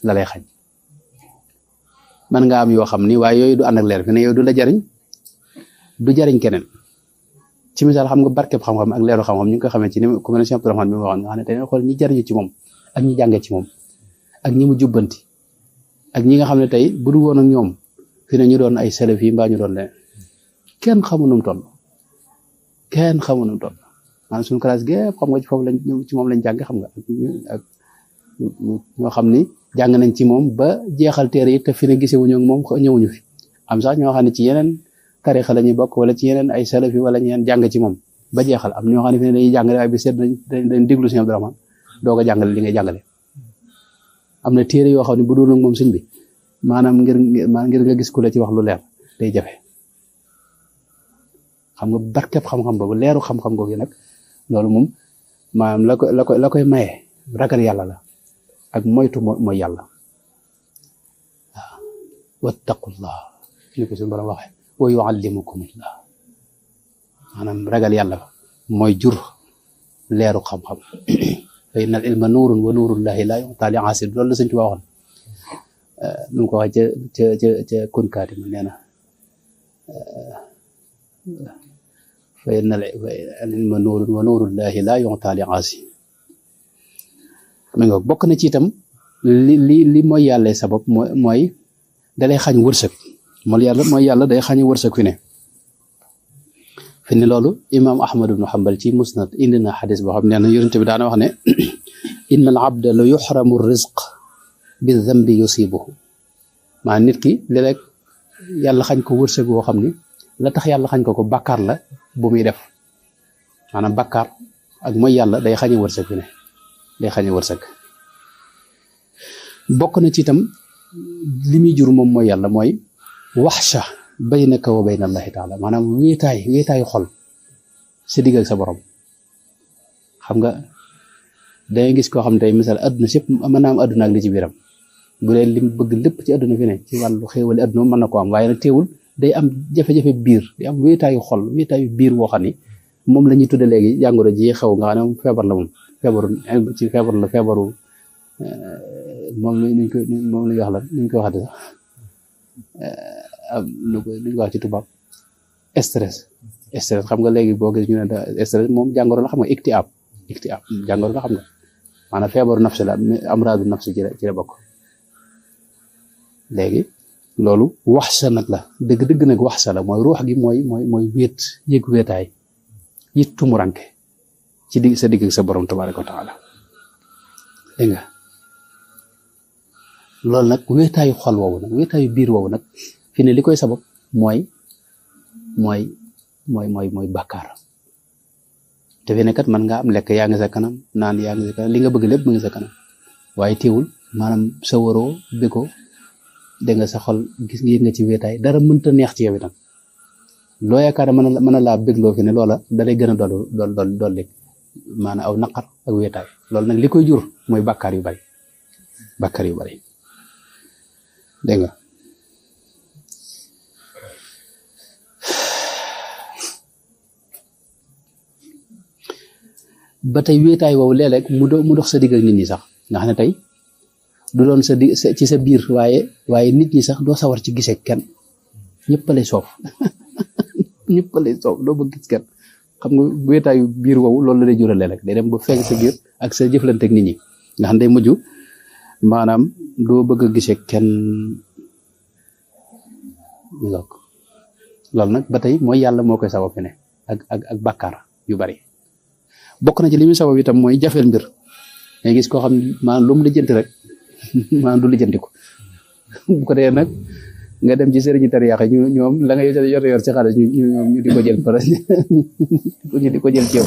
S1: la lay xañ man nga am yoo xam ni waaye yooyu du ànd ak leer fi ne yooyu du la jariñ du jariñ keneen ci misaal xam nga barkeb xam-xam ak leeru xam-xam ñu ngi ko xamee ci ni ku mel ne Cheikh Abdourahmane bi ma waxoon nga xam ne tey xool ñi jariñu ci moom ak ñi jàngee ci moom ak ñi mu jubbanti ak ñi nga xam ne tey bu du woon ak ñoom fi ne ñu doon ay salaf yi mbaa ñu doon leen kenn xamu nu mu toll maanaam suñu classe gépp xam nga ci foofu lañ ci moom lañ jàng xam nga ak ñoo xam ni jàng nañ ci moom ba jeexal téere yi te fi ne gisewuñu ak moom ñëwuñu fi am sax ñoo xam ne ci yeneen tarixa la ñuy bokk wala ci yeneen ay salaf yi wala ñeneen jàng ci moom ba jeexal am ñoo xam ne fi ne dañuy jàngale waaye bi seet dañ déglu Sëñ Abdourahmane doog a jàngale li ngay jàngale am na téere yoo xam ne bu doon ak moom sëñ bi maanaam ngir nga gis ku la ci wax lu leer day jafe xam nga barkeb xam-xam boobu leeru xam-xam googu nag loolu moom maanaam la koy maye ragal yàlla la ak moytu mooy yàlla waaw wattaqullah ni ko suñu borom waxee wa yuallimukumullah maanaam ragal yàlla mooy jur leeru xam-xam fa innal ilma nuurun wa nuurullahi la yu'ta li aasin loolu la sëñ Tuubaa waxoon nu mu ko waxee ca kunkaati ma nee na fa innal ilma nuurun wa nuurullahi la yu'ta li aasin mi nga bokk na ci itam li mooy yàlla sabab mooy dalay xañ wërsëg mooy yàlla day xañ wërsëg fi ne loolu imam Ahmad ibn Hanbal ci musnad indi na xadis boo xam ne na yonent bi daana wax ne inna al abda la yuxramu rizq bi dambi yusibuhu maa nit ki léeg-léeg yàlla xañ ko wërsëg boo xam ni la tax yàlla xañ ko bàkkaar la bu muy def maanaam bàkkaar ak mooy yàlla day xañe wërsëg fi ne day xañe wërsëg bokk na ci itam li muy jur moom mooy yàlla mooy waxsha baynaka wa bayna allahi taala maanaam wéetaayu xol sa digg ak sa borom xam nga dangay gis koo xam ne tey misaal adduna sépp mën naa am adduna ak li ci biiram bu dee lim bëgg lépp ci adduna fi ne ci wàllu xéewali adduna mën na ko am waaye nag teewul day am jafe-jafe biir day am wéetaayu xol wéetaayu biir woo xam ni moom la ñuy tudde léegi jàngoro ji xew nga xam ne moom feebar la moom feebaru moom la ñu wax la ñu koy waxate sax lu ko wax ci tubaab stress xam nga léegi boo gis ñu ne stress moom jàngoro la xam nga iktiab jàngoro la xam nga maanaam feebaru nafsi la amraadu nafsi ci la bokk léegi loolu wax sa nag la dëgg-dëgg nag wax sa la mooy ruux gi mooy wéet yëg wéetaay yit tumuranke ci sa digg ak sa borom tabaraka wa taala dégg nga loolu nag wéetaayu xol woowu nag wéetaayu biir woowu nag fi ne li koy sabab mooy bàkkaar te fi ne kat man nga am lekk yaa ngi sa kanam naan yaa ngi sa kanam li nga bëgg lépp mu ngi sa kanam waaye teewul maanaam sa waroo bi ko dégg nga sa xol gis nga yëg nga ci wéetaay dara mënta neex ci yow itam loo yaakaar mën a laa bégloo fi ne loola dalay gën a dolli maanaam aw naqar ak wéetaay loolu nag li koy jur mooy bàkkaar yu bari dégg nga ba tey wéetaay woowu léeg-léeg mu dox sa digg ak nit ñi sax nga xam ne tey du doon ci sa biir waaye nit ñi sax doo sawar ci gisee kenn ñëpp lay soof doo bëgg gis kenn xam nga wéetaayu biir woowu loolu la lay jural léeg-léeg day dem ba feeñ sa biir ak sa jëflante ak nit ñi nga xam ne day mujj maanaam doo bëgg a gisee kenn loolu nag ba tey mooy yàlla moo koy sabab fi ne ak bàkkaar yu bari bokk na ci li muy sabab itam mooy jafeel mbir ngay gis koo xam ne maanaam lu mu lijjanti rek maanaam du lijjanti ko bu ko dee nag nga dem ci sëriñu tariyax yi ñoom la nga yor ci xaalis ñu di ko jël pare ñu di ko jël ci yow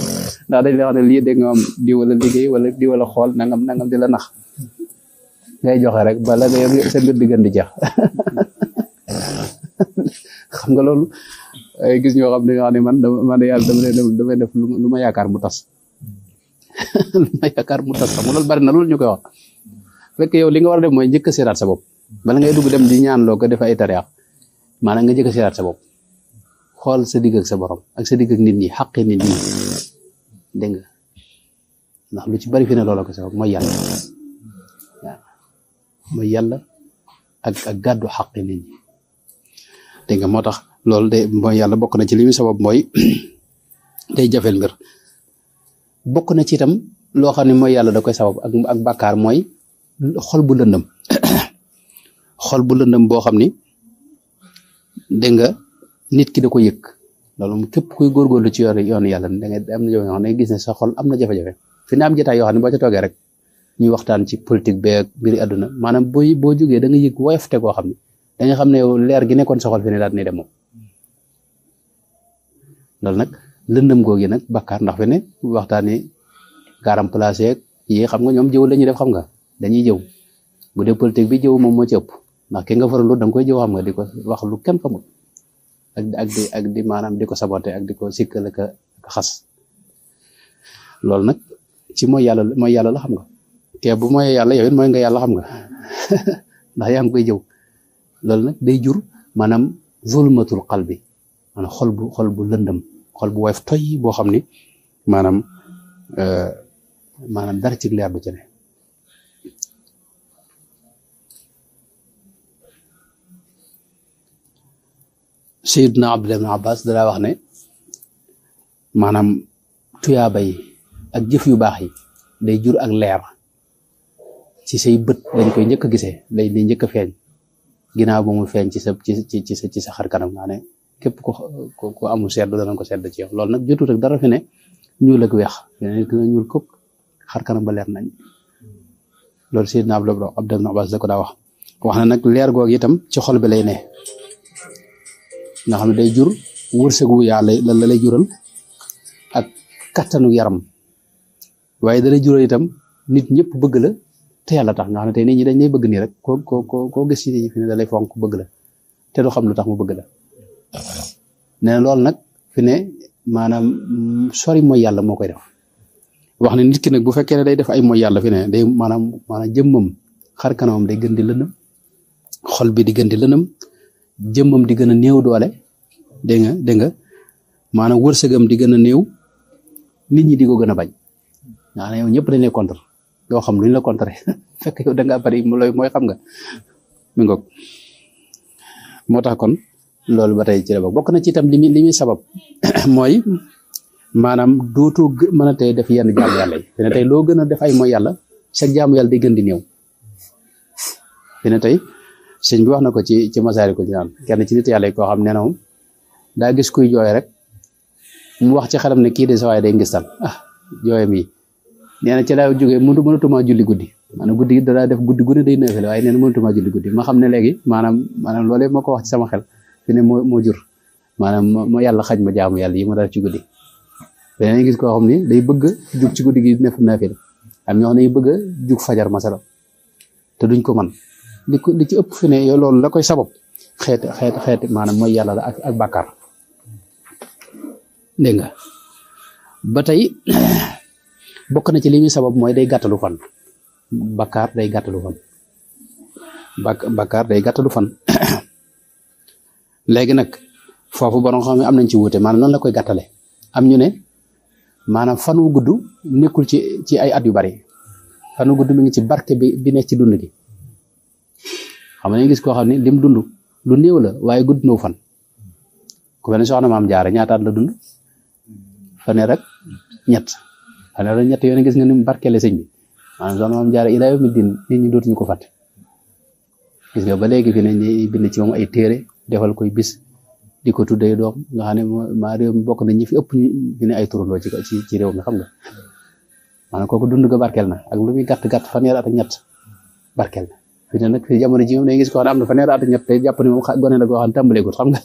S1: ndax dañ la wax ne lii dégg nga am di wala liggéey wala di wala xool nangam di la nax ngay joxe rek bala nga yor sa mbir di gën di jeex xam nga loolu ay gis ñoo xam ne nga xam ne man yàlla damay def lu ma yaakaar mu tas lu ma yaakaar mu tas xam nga loolu bari na loolu ñu koy wax fekk yow li nga war a def mooy njëkk a seetaat sa bopp bala ngay dugg dem di ñaan loo ko def ay tariyax maanaam nga njëkk a seetaat sa bopp xool sa digg ak sa borom ak sa digg ak nit ñi xaqi nit ñi dégg nga ndax lu ci bari fi ne loolu ko sabab mooy yàlla waaw mooy yàlla ak gàddu xaqi nit ñi dégg nga moo tax loolu de mooy yàlla bokk na ci li muy sabab mooy day jafeel mbir bokk na ci itam loo xam ne mooy yàlla da koy sabab ak bàkkaar mooy xol bu lëndëm xol bu lëndëm boo xam ni dégg nga nit ki da ko yëg loolu moom képp kuy góorgóorlu ci yoonu yàlla da ngay am na yoo xam ne gis ne sa xol am na jafe-jafe fi ne am jotaay yoo xam ne boo ca toogee rek ñuy waxtaan ci politique beeg mbiri àdduna maanaam boo jógee da nga yëg woyofte koo xam ne da nga xam ne yow leer gi nekkoon sa xol fi ne daal ni dem moom loolu nag lëndëm googi nag bàkkaar ndax fi ne waxtaani garam placé ak yi xam nga ñoom jëw la ñuy def xam nga dañuy jëw bu dee politique bi jëw moom moo ci ëpp ndax ki nga faralu da nga koy jëw xam nga di ko wax lu kenn xamul ak di maanaam di ko saboté ak di ko sikkal ak xas loolu nag ci mooy yàlla la xam nga te bu mooy yàlla yow it mooy nga yàlla xam nga ndax yaa ngi koy jëw loolu nag day jur maanaam zulmatul qalbi maanaam xol bu lëndëm xol bu woyof toy boo xam ni maanaam dara ci leer du ci ne Sayyidna Abdullah ibn Abbas dara wax ne maanaam tuyaaba yi ak jëf yu baax yi day jur ak leer ci say bët dañ koy njëkk a gisee day njëkk a feeñ ginnaaw ba mu feeñ ci sa xar kanam nga ne képp ko amul sedd danañ ko sedd ci yow loolu nag jotut ak dara fi ne ñuul ak weex nit ki ñuul kopp xar kanam ba leer nañ loolu Sayyidna Abdullah ibn Abbas da ko daa wax na nag leer googu itam ci xol bi lay ne nga xam ne day jur wërsëgu yàlla la lay jural ak kattanu yaram waaye dalay jural itam nit ñëpp bëgg la te yàlla tax nga xam ne tey nit ñi dañ lay bëgg nii rek koo gis ci nit ñi fi ne da lay fonk bëgg la te du xam lu tax mu bëgg la nee na loolu nag fi ne maanaam sori mooy yàlla moo koy def wax ne nit ki nag bu fekkee ne day def ay mooy yàlla fi ne day maanaam jëmmam xar kanamam day gën di lëndëm xol bi di gën di lëndëm jëmmam di gën a néew doole dégg nga maanaam wërsëgam di gën a néew nit ñi di ko gën a bañ maanaam yow ñëpp dañ lay contre doo xam luñ la contre fekk yow da ngaa bari mooy xam nga mi ngoog moo tax kon loolu ba tey ci la bokk na ci itam li muy sabab mooy maanaam dootoo mën a tey def yenn jaamu yàlla yi fi ne tey loo gën a def ay mooy yàlla sa jaamu yàlla day gën di néew fi ne tey sëñ bi wax na ko ci Masaalikul Jinaan kenn ci nit yàlla yi koo xam ne na moom daa gis kuy jooy rek mu wax ci xelam ne kii de sa waay day ngistal jooyam yi nee na ci laa jógee mënatumaa julli guddi maanaam guddi gi danaa def guddi gu ne day neefale waaye nee na mënatumaa julli guddi ma xam ne léegi maanaam loolee moo ko wax ci sama xel fi ne moo jur maanaam moo yàlla xaj ma jaamu yàlla yi ma def ci guddi beneen gis koo xam ne day bëgg jug ci guddi gi neef naafil am ñoo xam ne bëgg a jug fajar masala te duñ ko man li ci ëpp fi ne yow loolu la koy sabab xeeti maanaam mooy yàlla la ak bàkkaar dégg nga ba tey bokk na ci li muy sabab mooy day gàttalu fan bàkkaar day gàttalu fan bàkkaar day gàttalu fan léegi nag foofu borom xam ne am nañ ci wuute maanaam noonu la koy gàttale am ñu ne maanaam fan wu gudd nekkul ci ay at yu bari fan wu gudd mi ngi ci barke bi nekk ci dund gi xam nga gis koo xam ne lim dund lu néew la waaye gudd na fan ku mel ne soxna Maam Jaara ñaata at la dund fanweer ak ñett fanweer ak ñett yoon gis nga ni mu barkeele sëñ bi maanaam soxna Maam Jaara ilaa yawmi diin nit ñi dootuñu ko fàtte gis nga ba léegi fi ne ñi bind ci moom ay téere defal koy bis di ko tuddee doom nga xam ne maa réew mi bokk na ñi fi ëpp ñu ne ay turandoo ci réew mi xam nga maanaam kooku dund ga barkeel na ak lu muy gàtt fanweer at ak ñett barkeel na fi ne nag fi jamono ji moom day gis ko xam ne am na fanweer at ak ñett tey jàpp ne moom gone la koo xam ne tàmbaleegut xam nga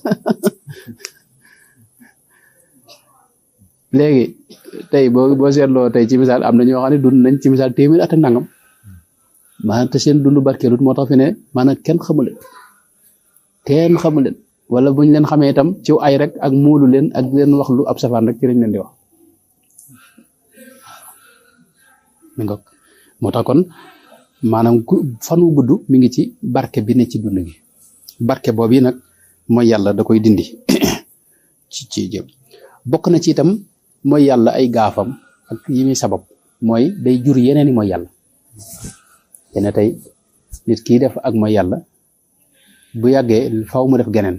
S1: léegi tey boo seetloo tey ci misaal am na ñoo xam ne dund nañ ci misaal téeméer at ak nangam maanaam te seen dund barkeelut moo tax fi ne maanaam kenn xamu leen wala buñ leen xamee itam ci ay rek ak muulu leen ak leen wax lu ab safaan rek ci lañ leen di wax mi nga moo tax kon maanaam fan wu gudd mi ngi ci barke bi ne ci dund gi barke boobu yi nag mooy yàlla da koy dindi ci jëm bokk na ci itam mooy yàlla ay gaafam ak yi muy sabab mooy day jur yeneen i mooy yàlla te ne tey nit kii def ak mooy yàlla bu yàggee faw mu def geneen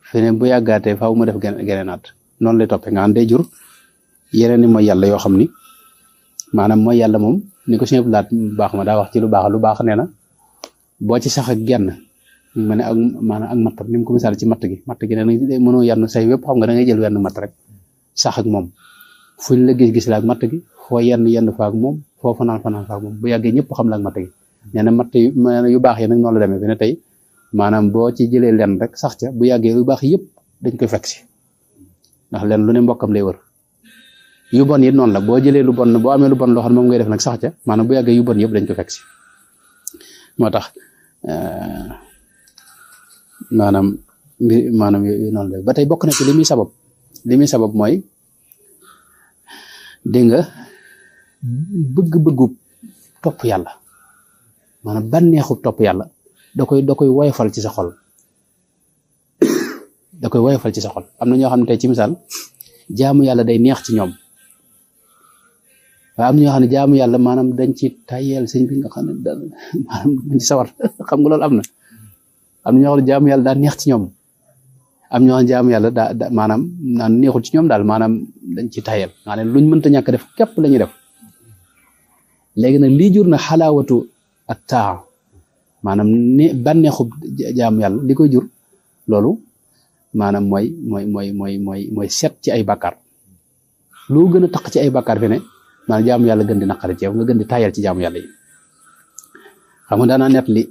S1: fi ne bu yàggaatee faw mu def geneenaat noonu lay toppee nga xam day jur yeneen i mooy yàlla yoo xam ni maanaam mooy yàlla moom ni ko suñu laat baax ma daa wax ci lu baax nee na boo ci sax ak genn ma ne ak maanaam ak matt ni mu ko misaal ci matt gi nee na mënoo yann say wépp xam nga da ngay jël wenn matt rek sax ak moom fuñ la gis la ak matt gi foo yenn fa ak moom foo fanaan fa ak moom bu yàggee ñëpp xam la ak matt gi nee na matt yu baax yi nag noonu la demee fi ne tey maanaam boo ci jëlee lenn rek sax ca bu yàggee yu baax yëpp dañ koy fekk si ndax lenn lu ne mbokkam lay wër yu bon yi noonu la boo jëlee lu bon boo amee lu bon loo xam ne moom ngay def nag sax ca maanaam bu yàggee yu bon yëpp dañ ko fekk si moo tax maanaam yooyu noonu la ba tey bokk na ci li muy sabab mooy dégg nga bëgg-bëggu topp yàlla maanaam bànneexu topp yàlla da koy woyofal ci sa xol da koy woyofal ci sa xol am na ñoo xam ne tey ci misaal jaamu yàlla day neex ci ñoom waaye am na ñoo xam ne jaamu yàlla maanaam dañ ci tayeel sëñ bi nga xam ne maanaam dañ ci sawar xam nga loolu am na ñoo xam ne jaamu yàlla daa neex ci ñoom am ñoo xam ne jaamu yàlla daa maanaam naan neexul ci ñoom daal maanaam dañ ci tayeel maanaam luñ mënta ñàkk def képp la ñuy def léegi nag lii jur na xalaawatu ak taa maanaam ne bànneexub jaamu yàlla li koy jur loolu maanaam mooy set ci ay bàkkaar loo gën a taq ci ay bàkkaar fi ne maanaam jaamu yàlla gën di naqari ci yow nga gën di tayal ci jaamu yàlla yi xam nga daanaa net li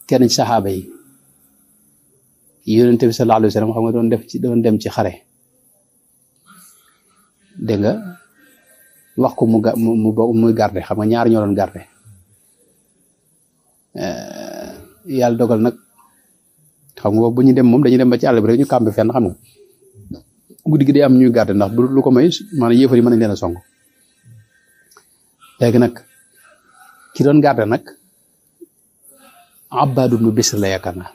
S1: kenn ci saxaaba yi yonente bi sallallahu alayhi wa sallam xam nga doon dem ci xare dégg nga wax ko muy garde xam nga ñaar ñoo doon garde yàlla dogal nag xam nga bu ñu dem moom dañuy dem ba ci àll bi rek ñu campé fenn xam nga guddi gi day am ñuy garde ndax bu lu ko may maanaam yéefar yi mën nañ leen a song léegi nag ki doon garde nag Abbad ibn Bisr la yaakaar naa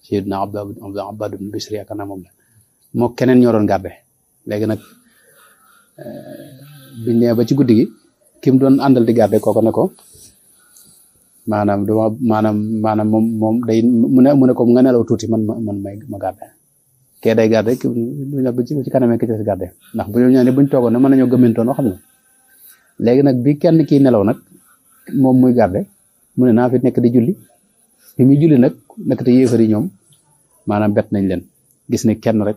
S1: Seydina Abbad ibn Bisr yaakaar naa moom la moo keneen ñoo doon garde léegi nag biñ nee ba ci guddi gi ki mu doon àndal di garde kooku ne ko maanaam moom day mu ne ko nga nelaw tuuti man ma garde kee day garde ki bu ci kanamee ki ci garde ndax bu ñu ñëwee buñ toogoon ne mën nañoo gëmmentoon xam nga léegi nag bi kenn kii nelaw nag moom muy garde mu ne naa fi nekk di julli bi muy julli nag nekk te yéefar yi ñoom maanaam bett nañ leen gis ne kenn rek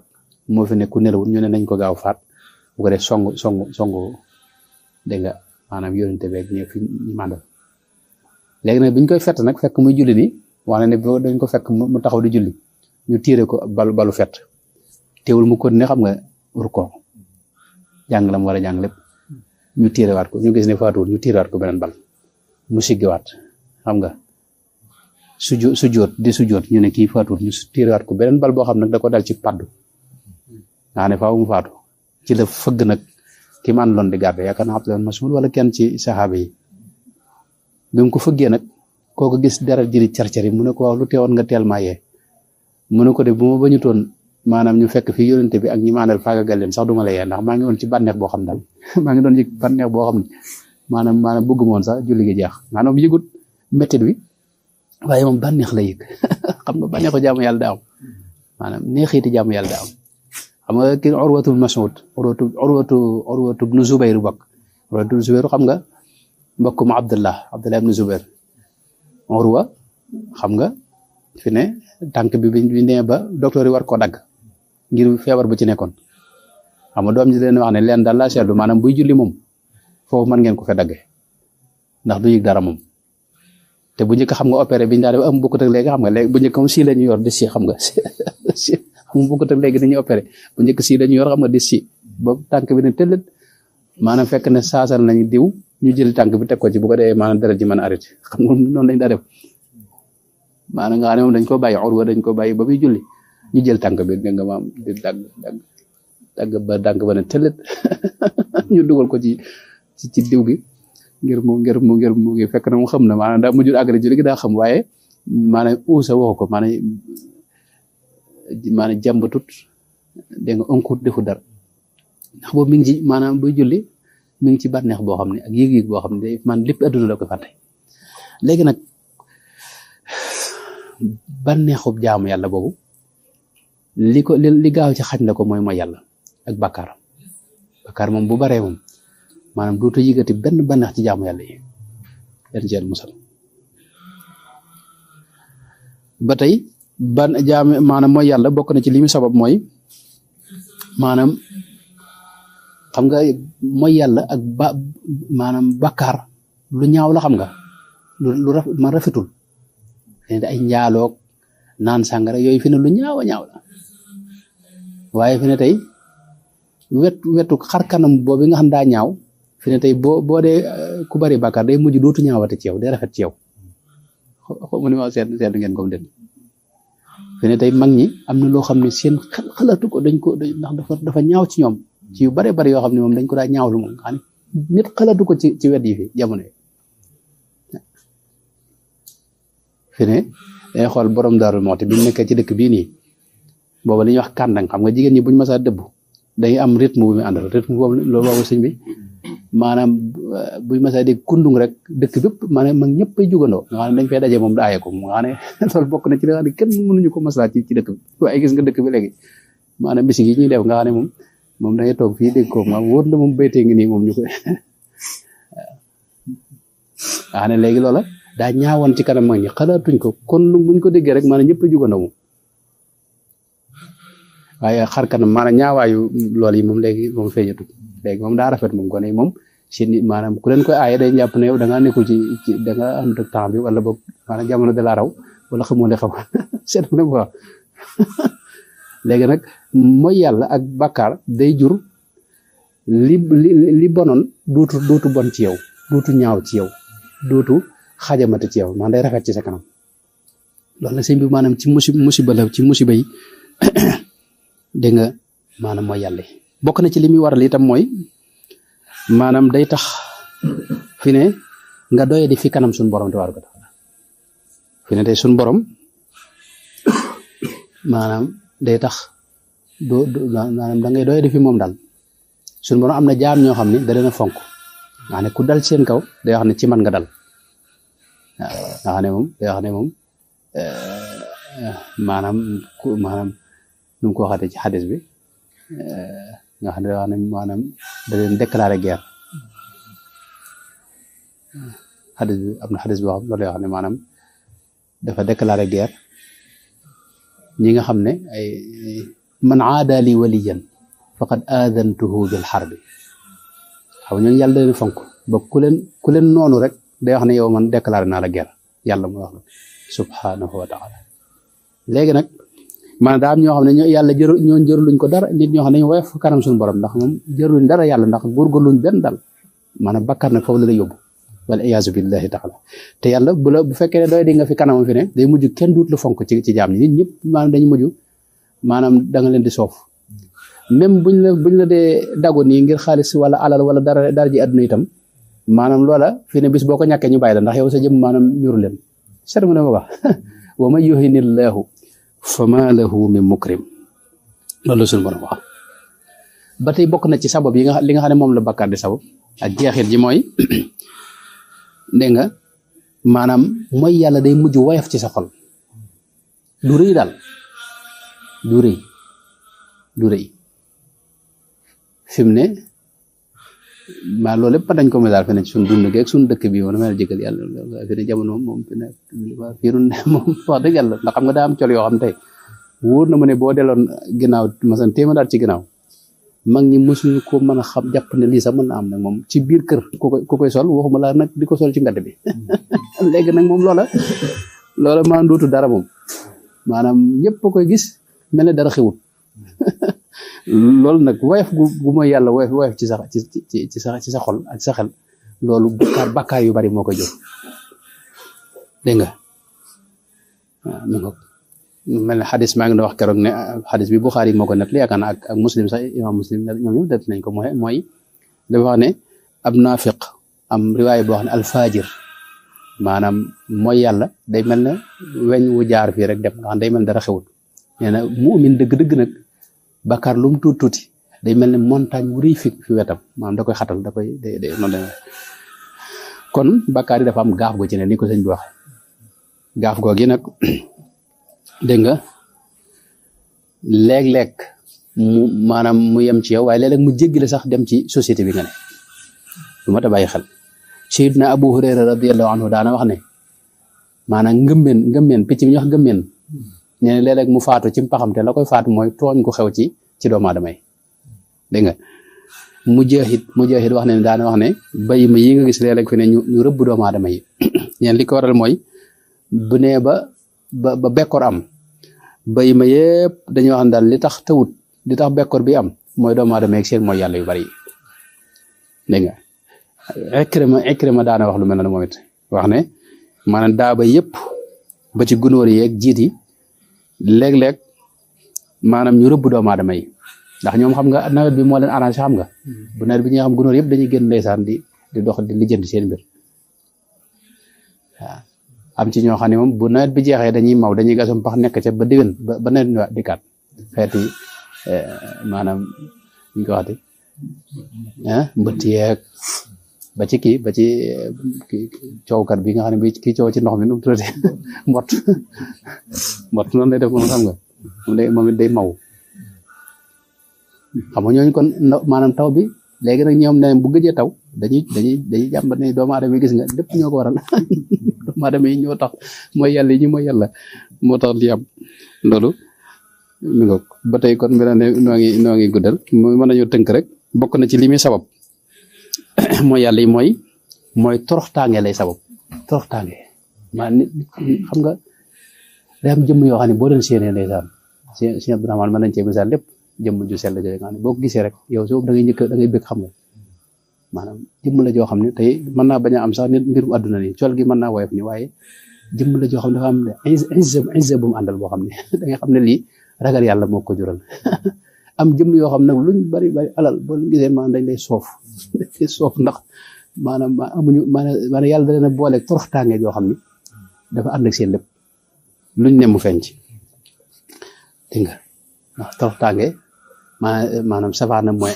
S1: moo fi nekk ku nelawul ñu ne nañ ko gaaw faat bu ko def songu dégg nga maanaam yónente beeg ñëw fi ñu màndal léegi nag biñ koy fett nag fekk muy julli nii wax ne dañ ko fekk mu taxaw di julli ñu tiire ko balu fett teewul mu continuer xam nga rukkoo jàng la mu war a jàng lépp ñu tiirewaat ko ñu gis ne faatuwul ñu tiirewaat ko beneen bal mu siggiwaat xam nga sujjóot ñu ne kii faatuwul ñu tiirewaat ko beneen bal boo xam nag da ko dal ci paddu nga ne faaw mu faatu ci la fëgg nag ki mu àndoon di garde yaakaar naa Abdullah Mas'ud wala kenn ci saxaaba yi bi mu ko fëggee nag kooku gis dara jëri car-cari mu ne ko waaw lu teewoon nga teel maa yee mu ne ko de bu ma bañutoon maanaam ñu fekk fii yónente bi ak ñi ma àndal faagagal leen sax duma la yee ndax maa ngi woon ci bànneex boo xam daal maa ngi doon yëg bànneex boo xam ne maanaam bëgg moon sax julli gi jeex maanaam yëgut méttit bi waaye moom bànneex la yëg xam nga bànneexu jaamu yàlla daa am maanaam neexiiti jaamu yàlla daa am xam nga kii Urwatul Mas'ud Urwatu ibn Zubayr Urwatu ibn Zubayr xam nga mbokkum Abdullah ibn Zubayr Urwa xam nga fi ne tànk bi bi nee ba docteur yi war koo dagg ngir feebar bu ci nekkoon xam nga doom ji leen wax ne leen daal laa seetlu maanaam buy julli moom foofu mën ngeen ko fa dagge ndax du yëg dara moom te bu njëkk xam nga opéré bi ñu daan def am bokkut ak léegi xam nga léegi bu njëkk moom si la ñu yor di si xam nga xam nga bokkut ak léegi dañuy opéré bu njëkk si la ñu yor xam nga di si ba tànk bi ne tëllët maanaam fekk ne saasal nañu diw ñu jël tànk bi teg ko ci bu ko dee maanaam dara ji mën a arrêté xam nga noonu lañ daa def maanaam nga xam ne moom dañ ko bàyyi Urwa dañ ko bàyyi ba muy julli ñu jël tànk bi dégg nga maam di dagg ba tànk ba ne tëllët ñu dugal ko ci diw gi ngir mu ngi fekk na mu xam na maanaam daa mujjul àggale julli gi daa xam waaye maanaam uusa waxu ko maanaam jàmbatut dégg nga onkut defu dara ndax boobu mi ngi ci maanaam buy julli mi ngi ci bànneex boo xam ne ak yëg-yëg boo xam ne man lépp adduna la ko fàtte léegi nag bànneexub jaamu yàlla boobu li gaaw ci xañ la ko mooy yàlla ak bakkaar moom bu baree moom maanaam dootu yëgati benn bànneex ci jaamu yàlla yi den ci musal ba tey maanaam mooy yàlla bokk na ci li mu sabab mooy maanaam xam nga mooy yàlla ak maanaam bakkaar lu ñaaw la xam nga lu rafetul ay njaaloog naan sàngara yooyu fi ne lu ñaaw a ñaaw la waaye fi ne tey wetu xar kanam boobu nga xam daa ñaaw fi ne tey boo dee ku bari bakkaar day mujj dootu ñaawate ci yow day rafet ci yow xaw ma ni ma seet ngeen ko den fi ne tey mag ñi am na loo xam ne seen xalaatu ko ndax dafa ñaaw ci ñoom ci yu bare bari yoo xam ne moom dañ ko daa ñaawlu moom xam ne nit xalaatu ko ci wet yi fi jamono yi fi ne day xool borom Daaru Muxti bi mu nekkee ci dëkk bii nii booba li ñuy wax kàndang xam nga jigéen ñi buñ masaa dëbb day am rythme bu muy àndal rythme boobu loolu boobu sëñ bi maanaam buñ masaa di kundung rek dëkk bépp maanaam mag ñëpp ay jugandoo nga xam ne dañ fay daje moom daaye ko nga xam ne loolu bokk na ci li nga xam ne kenn mënuñu ko masaa ci dëkk bi waaye gis nga dëkk bi léegi maanaam bisi gi ñuy def nga xam ne moom da ngay toog fii dégg ko maam wóor na moom béytee ngi nii moom ñu ko nga xam ne léegi loola daa ñaawoon ci kanam mag ñi xalaatuñ ko kon buñ ko déggee rek maanaam ñëpp a jugandoo moom waaye xar kanam maanaam ñaawaayu lool yi moom léegi moom feeñatul léegi moom daa rafet moom gone yi moom si maanaam ku leen koy aaye day jàpp ne yow da ngaa nekkul ci da nga am temps bi wala boog maanaam jamono de la raw wala xamoo ne xam seet na quoi léegi nag mooy yàlla ak bakkaar day jur li bonoon dootu bon ci yow dootu ñaaw ci yow dootu xajamate ci yow maanaam day rafet ci sa kanam loolu nag sëñ bi maanaam ci musiba la ci musiba yi dégg nga maanaam mooy yàlla bokk na ci li muy waral itam mooy maanaam day tax fi ne nga doye di fi kanam suñu borom tabaaraka wa taala fi ne tey suñ borom maanaam day tax doo maanaam da ngay doy defi moom daal suñ borom am na jaam ñoo xam ne da leen a fonk nga xam ne ku dal seen kaw day wax ne ci man nga dal waaw nga xam ne moom day wax ne moom maanaam nu mu ko waxatee ci xadis bi nga xam ne day wax ne maanaam da leen déclaré guerre xadis bi am na xadis boo xam loolu lay wax ne maanaam dafa déclaré guerre ñi nga xam ne ay man aada li waliyan faqad aadantuhu bil harbi xaw ñooñu yàlla da leen fonk ba ku leen noonu rek day wax ne yow man déclaré naa la guerre yàlla mooy wax la subhanahu wa taala léegi nag maanaam daa am ñoo xam ne yàlla ñoon jëruluñ ko dara nit ñoo xam ne dañu woyof kanam suñu borom ndax moom jëruluñ dara yàlla ndax góorgóorluñ benn dal maanaam bakkar nag foofu la lay yóbbu wala iyaazu billahi taala te yàlla bu fekkee ne doy di nga fi kanamam fi ne day mujj kenn duut la fonk ci jaam ñi nit ñëpp maanaam dañu mujj maanaam da nga leen di soof même buñ la dee dago nii ngir xaalis wala alal wala dara ji àdduna itam maanaam loola fi ne bis boo ko ñàkkee ñu bàyyi la ndax yow sa jëm maanaam ñuru leen seet nga ne ma wax wa man yuhinillahu fa ma lahu min mukrim loolu la suñu borom wax ba tey bokk na ci sabab yi li nga xam ne moom la bakkaar di sabab ak jeexit ji mooy dégg nga maanaam mooy yàlla day mujj woyof ci sa xol du rëy daal du rëy fi mu ne maa loolu lépp dañ ko misaal fi ne suñ dund geeg suñ dëkk bi moom dama jëgal yàlla fi ne jamono moom fi ne fii moom wax dëgg yàlla ndax xam nga daa am col yoo xam tey wóor na ma ne boo deloon ginnaaw masan téema daal ci ginnaaw mag ñi mosuñu ko mën a xam jàpp ne lii sax mën na am nag moom ci biir kër ku koy sol waxuma laa nag di ko sol ci ngadd bi léegi nag moom loola maa dootu dara moom maanaam ñëpp a koy gis mel ne dara xewut loolu nag woyof gu mooy yàlla woyof ci sa xol ak sa xel loolu bakkaar yu bari moo koy jur dégg nga waaw mel ne xadis maa ngi doon wax keroog ne xadis bi Buxaari moo ko nettali yaakaar naa ak muslim sax imam muslim ñoom ñëpp def nañ ko mooy dafa wax ne ab naafiq am riwaay boo xam ne alfajir maanaam mooy yàlla day mel ne weñ wu jaar fii rek dem nga xam day mel dara xewut nee na mu'min dëgg-dëgg nag bakkaar lu mu tuuti day mel ne montagne wu rëy fi wetam maanaam da koy xatal da koy day noonu la kon bakkaar yi dafa am gaaf go ci ne ni ko sëñ bi wax gaaf googi nag dégg nga léeg-léeg maanaam mu yem ci yow waaye léeg-léeg mu jéggile sax dem ci société bi nga ne lu mat a bàyyi xel Seydina Abu Hurayra radiyallahu anhu daana wax ne maanaam ngëmmeen picc bi ñu wax ngëmmeen nee na léeg-léeg mu faatu ci paxam te la koy faatu mooy tooñ ku xew ci doomu aadama yi dégg nga Mujaahid wax ne daana wax ne bay ma yi nga gis léeg-léeg fi ne ñu rëbb doomu aadama yi ñeen li ko waral mooy bu nee ba bekkoor am bay ma yëpp dañuy wax ne daal li tax tawut li tax bekkoor bi am mooy doomu aadama yeeg seen mooy yàlla yu bari dégg nga Ikrima daana wax lu mel ne moom it wax ne maanaam daaba yëpp ba ci gunóor yeeg jiit yi léeg-léeg maanaam ñu rëbb doomu aadama yi ndax ñoom xam nga nawet bi moo leen arrangé xam nga bu nawet bi ñi nga xam gunóor yëpp dañuy génn ndeysaan di dox di lijjanti seen mbir waaw am ci ñoo xam ne moom bu nawet bi jeexee dañuy maw dañuy gasum pax nekk ca ba déwén ba nawet bi dikkaat xeeti maanaam ñu ko waxati mbëtt yeeg ba ci coowkat bi nga xam ne bi kii coow ci ndox mi nu mu tuddati mbott noonu lay def moom xam nga moom it day maw xam nga ñooñu kon maanaam taw bi léegi nag ñoom ne bu gëjee taw dañuy jàmbat ne doomu aadama yi gis nga lépp ñoo ko waral doomu aadama yi ñoo tax mooy yàlla yi ñu mooy yàlla moo tax li am loolu mi nga ba tey kon mel ne noo ngi guddal mën nañoo tënk rek bokk na ci li muy sabab mooy yàlla yi mooy toroxtaange lay sabab toroxtaange maa nit xam nga day am jëmm yoo xam ne boo doon séenee ndeysaan Sëñ Abdourahmane mën nañ cee misaal lépp jëmm ju sell jooju nga xam ne boo ko gisee rek yow soo da ngay bëgg xam nga maanaam jëmm la joo xam ne tey mën naa bañ a am sax nit mbirum àdduna nii col gi mën naa woyof ni waaye jëmm la joo xam ne dafa am izza bu mu àndal boo xam ne da nga xam ne lii ragal yàlla moo ko jural am jëmm yoo xam nag luñ bari alal boo gisee maanaam dañ lay soof ndax maanaam amuñu maanaam yàlla da leen a booleeg toroxtaange yoo xam ne dafa ànd ak seen lépp luñ ne mu feeñ ci dégg nga ndax toroxtaange maanaam safaana mooy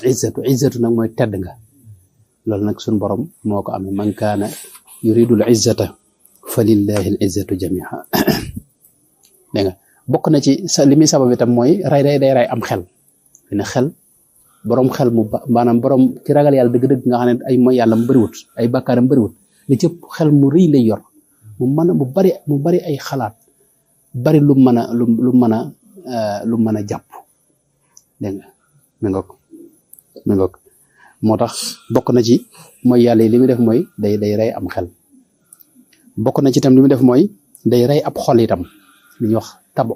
S1: izzatu nag mooy tedd nga loolu nag suñ borom moo ko amee man kaana yuridul izzata fa lillahi al izzatu jamia dégg nga bokk na ci li muy sabab itam mooy day ray am xel ne xel borom xel maanaam borom ki ragal yàlla dëgg-dëgg nga xam ne ay mooy yàlla mu bëriwut ay bàkkaaram bëriwut li cëpp xel mu rëy lay yor mu bari ay xalaat bari lu mën a jàpp dégg nga mi ngoog moo tax bokk na ci mooy yàlla yi li muy def mooy day rey am xel bokk na ci itam li muy def mooy day rey ab xol itam li ñuy wax tabu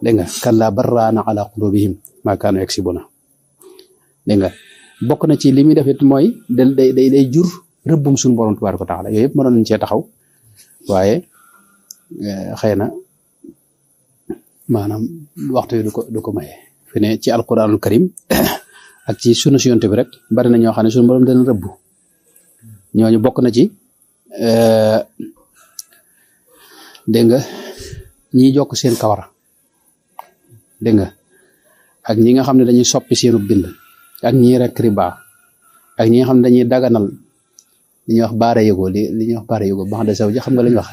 S1: dégg nga kallaa barraana ala qulubihim maa kaanu yaksibuna dégg nga bokk na ci li muy def it mooy day jur rëbbum suñu borom tabaaraka wa taala yooyu yëpp mënoon nañ cee taxaw waaye xëy na maanaam waxtu yi du ko maye fi ne ci alquranul karim ak ci sunu si yonte bi rek bari na ñoo xam ne suñu borom dana rëbb ñooñu bokk na ci dégg nga ñiy jokk seen kawar dégg nga ak ñi nga xam ne dañuy soppi seenu bind ak ñi rek riba ak ñi nga xam ne dañuy daganal li ñuy wax baara yëgoo li ñuy wax baara yëgoo ba xam ne saw ji xam nga li ñuy wax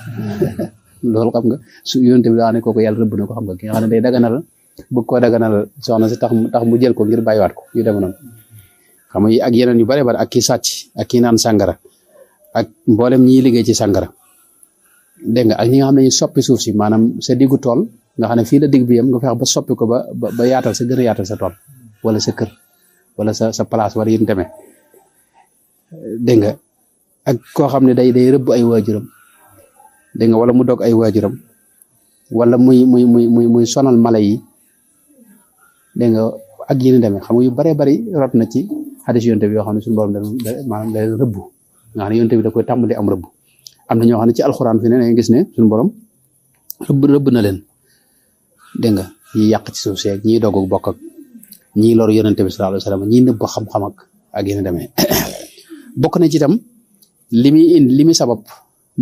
S1: loolu xam nga su yonte bi daa ne kooku yàlla rëbb na ko xam nga ki nga xam ne day daganal bëgg koo daganal soxna si tax mu jël ko ngir bàyyiwaat ko yu dem noonu xam nga ak yeneen yu bari bari ak kii sàcc ak kii naan sàngara ak mboolem ñiy liggéey ci sàngara dégg nga ak ñi nga xam ne ñu soppi suuf si maanaam sa diggu tool nga xam ne fii la digg bi yam nga fex ba soppi ko ba yaatal sa gën a yaatal sa tool wala sa kër wala sa place wala yéen demee dégg nga ak koo xam ne day rëbb ay waajuram dégg nga wala mu dog ay waajuram wala muy sonal mala yi dégg nga ak yéen demee xam nga yu baree bari rot na ci xadis yonte bi yoo xam ne suñu borom maanaam day rëbb nga xam ne yonte bi da koy tàmbali am rëbb am na ñoo xam ne ci alxuraan fi ne da nga gis ne suñu borom rëbb na leen dégg nga ñiy yàq ci suuf seeg ñiy dogg bokk ak ñiy lor yonente bi sallallahu alayhi wasallam ñiy nëbb xam-xam ak yéen demee bokk na ci itam li muy sabab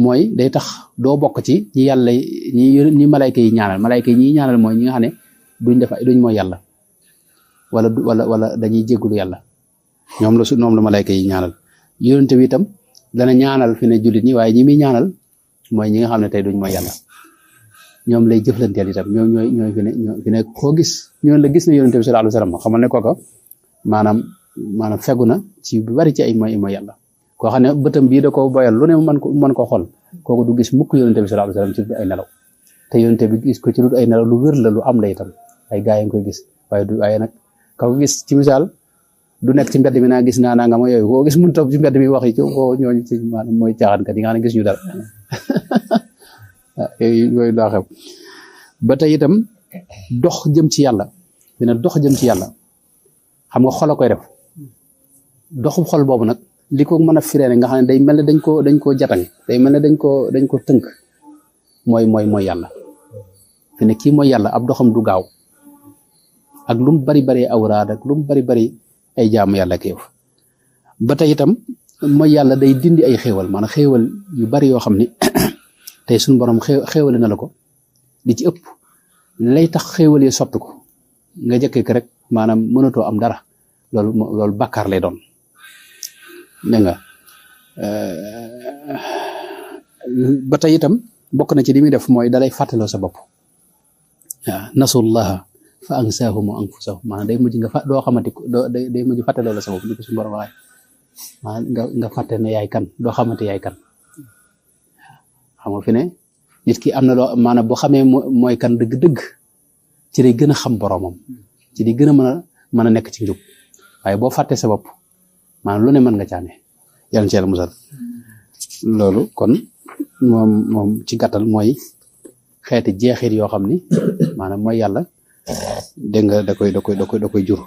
S1: mooy day tax doo bokk ci ñi yàlla ñi malayka yi ñaanal malayka yi ñiy ñaanal mooy ñi nga xam ne duñ mooy yàlla wala dañuy jéggulu yàlla ñoom la malayka yi ñaanal yonente bi itam dana ñaanal fi ne jullit ñi waaye ñi muy ñaanal mooy ñi nga xam ne tey duñ mooy yàlla ñoom lay jëflanteel itam ñoom ñooy fi ne koo gis ñoon la gis na yonente bi sallallahu alayhi wasallam xamal ne kooka maanaam fegu na ci bu bari ci ay mooy yàlla koo xam ne bëtam bii da ko boyal lu ne mën ko xool kooku du gis mukk yonente bi sallallahu alayhi wasallam ci ay nelaw te yonente bi gis ko ci lu ay nelaw lu wér la lu am la itam ay gaa yi nga koy gis waaye nag ka ko gis ci misaal du nekk ci mbedd mi naa gis naa nga ma yooyu koo gis mun toog ci mbedd mi wax yi ci ko ñooñu ci maanaam mooy caaxaankat yi nga xam ne gis ñu dara yooyu daa xew ba tey itam dox jëm ci yàlla dina dox jëm ci yàlla xam nga xol a koy def doxu xol boobu nag li ko mën a firee nga xam ne day mel ne dañ koo jatang day mel ne dañ ko tënk mooy yàlla fi ne kii mooy yàlla ab doxam du gaaw ak lu mu bari awraad ak lu mu bari ay jaamu yàlla ak yëf ba tey itam mooy yàlla day dindi ay xéewal maanaam xéewal yu bari yoo xam ni tey suñu borom xéewale na la ko li ci ëpp lay tax xéewal yi soppi ko nga jëkkee ko rek maanaam mënatoo am dara loolu bàkkaar lay doon dégg nga ba tey itam bokk na ci li muy def mooy dalay fàttaloo sa bopp waaw nasullaha fa ansaahum anfusahum maanaam day mujj doo xamante day mujj fàttaloo la sa bopp li ko suñu borom waxee maanaam nga fàtte ne yaay kan doo xamante yaay kan xam nga fi ne nit ki am na loo maanaam boo xamee mooy kan dëgg-dëgg ci lay gën a xam boromam ci di gën a mën a nekk ci njub waaye boo fàtte sa bopp maanaam lu ne mën nga caane yàlla ci yàlla musal loolu kon moom ci gàttal mooy xeeti jeexit yoo xam ni maanaam mooy yàlla dégg nga da koy jur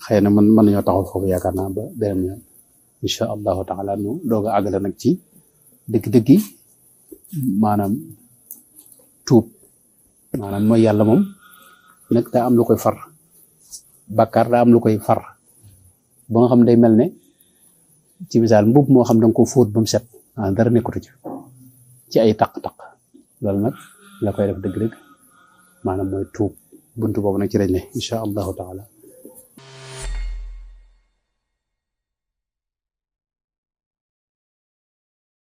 S1: xëy na mën nañoo taxaw foofu yaakaar naa ba beneen yoon incha allahu taala nu doog a àggale nag ci dëgg-dëggi maanaam tuub maanaam mooy yàlla moom nag daa am lu koy far bàkkaar daa am lu koy far ba nga xam day mel ne ci misaal mbub moo xam da nga ko fóot ba mu set dara nekkatu ci ay taq-taq loolu nag la koy def dëgg-dëgg maanaam mooy tuub buntu boobu nag ci lañ ne incha allahu taala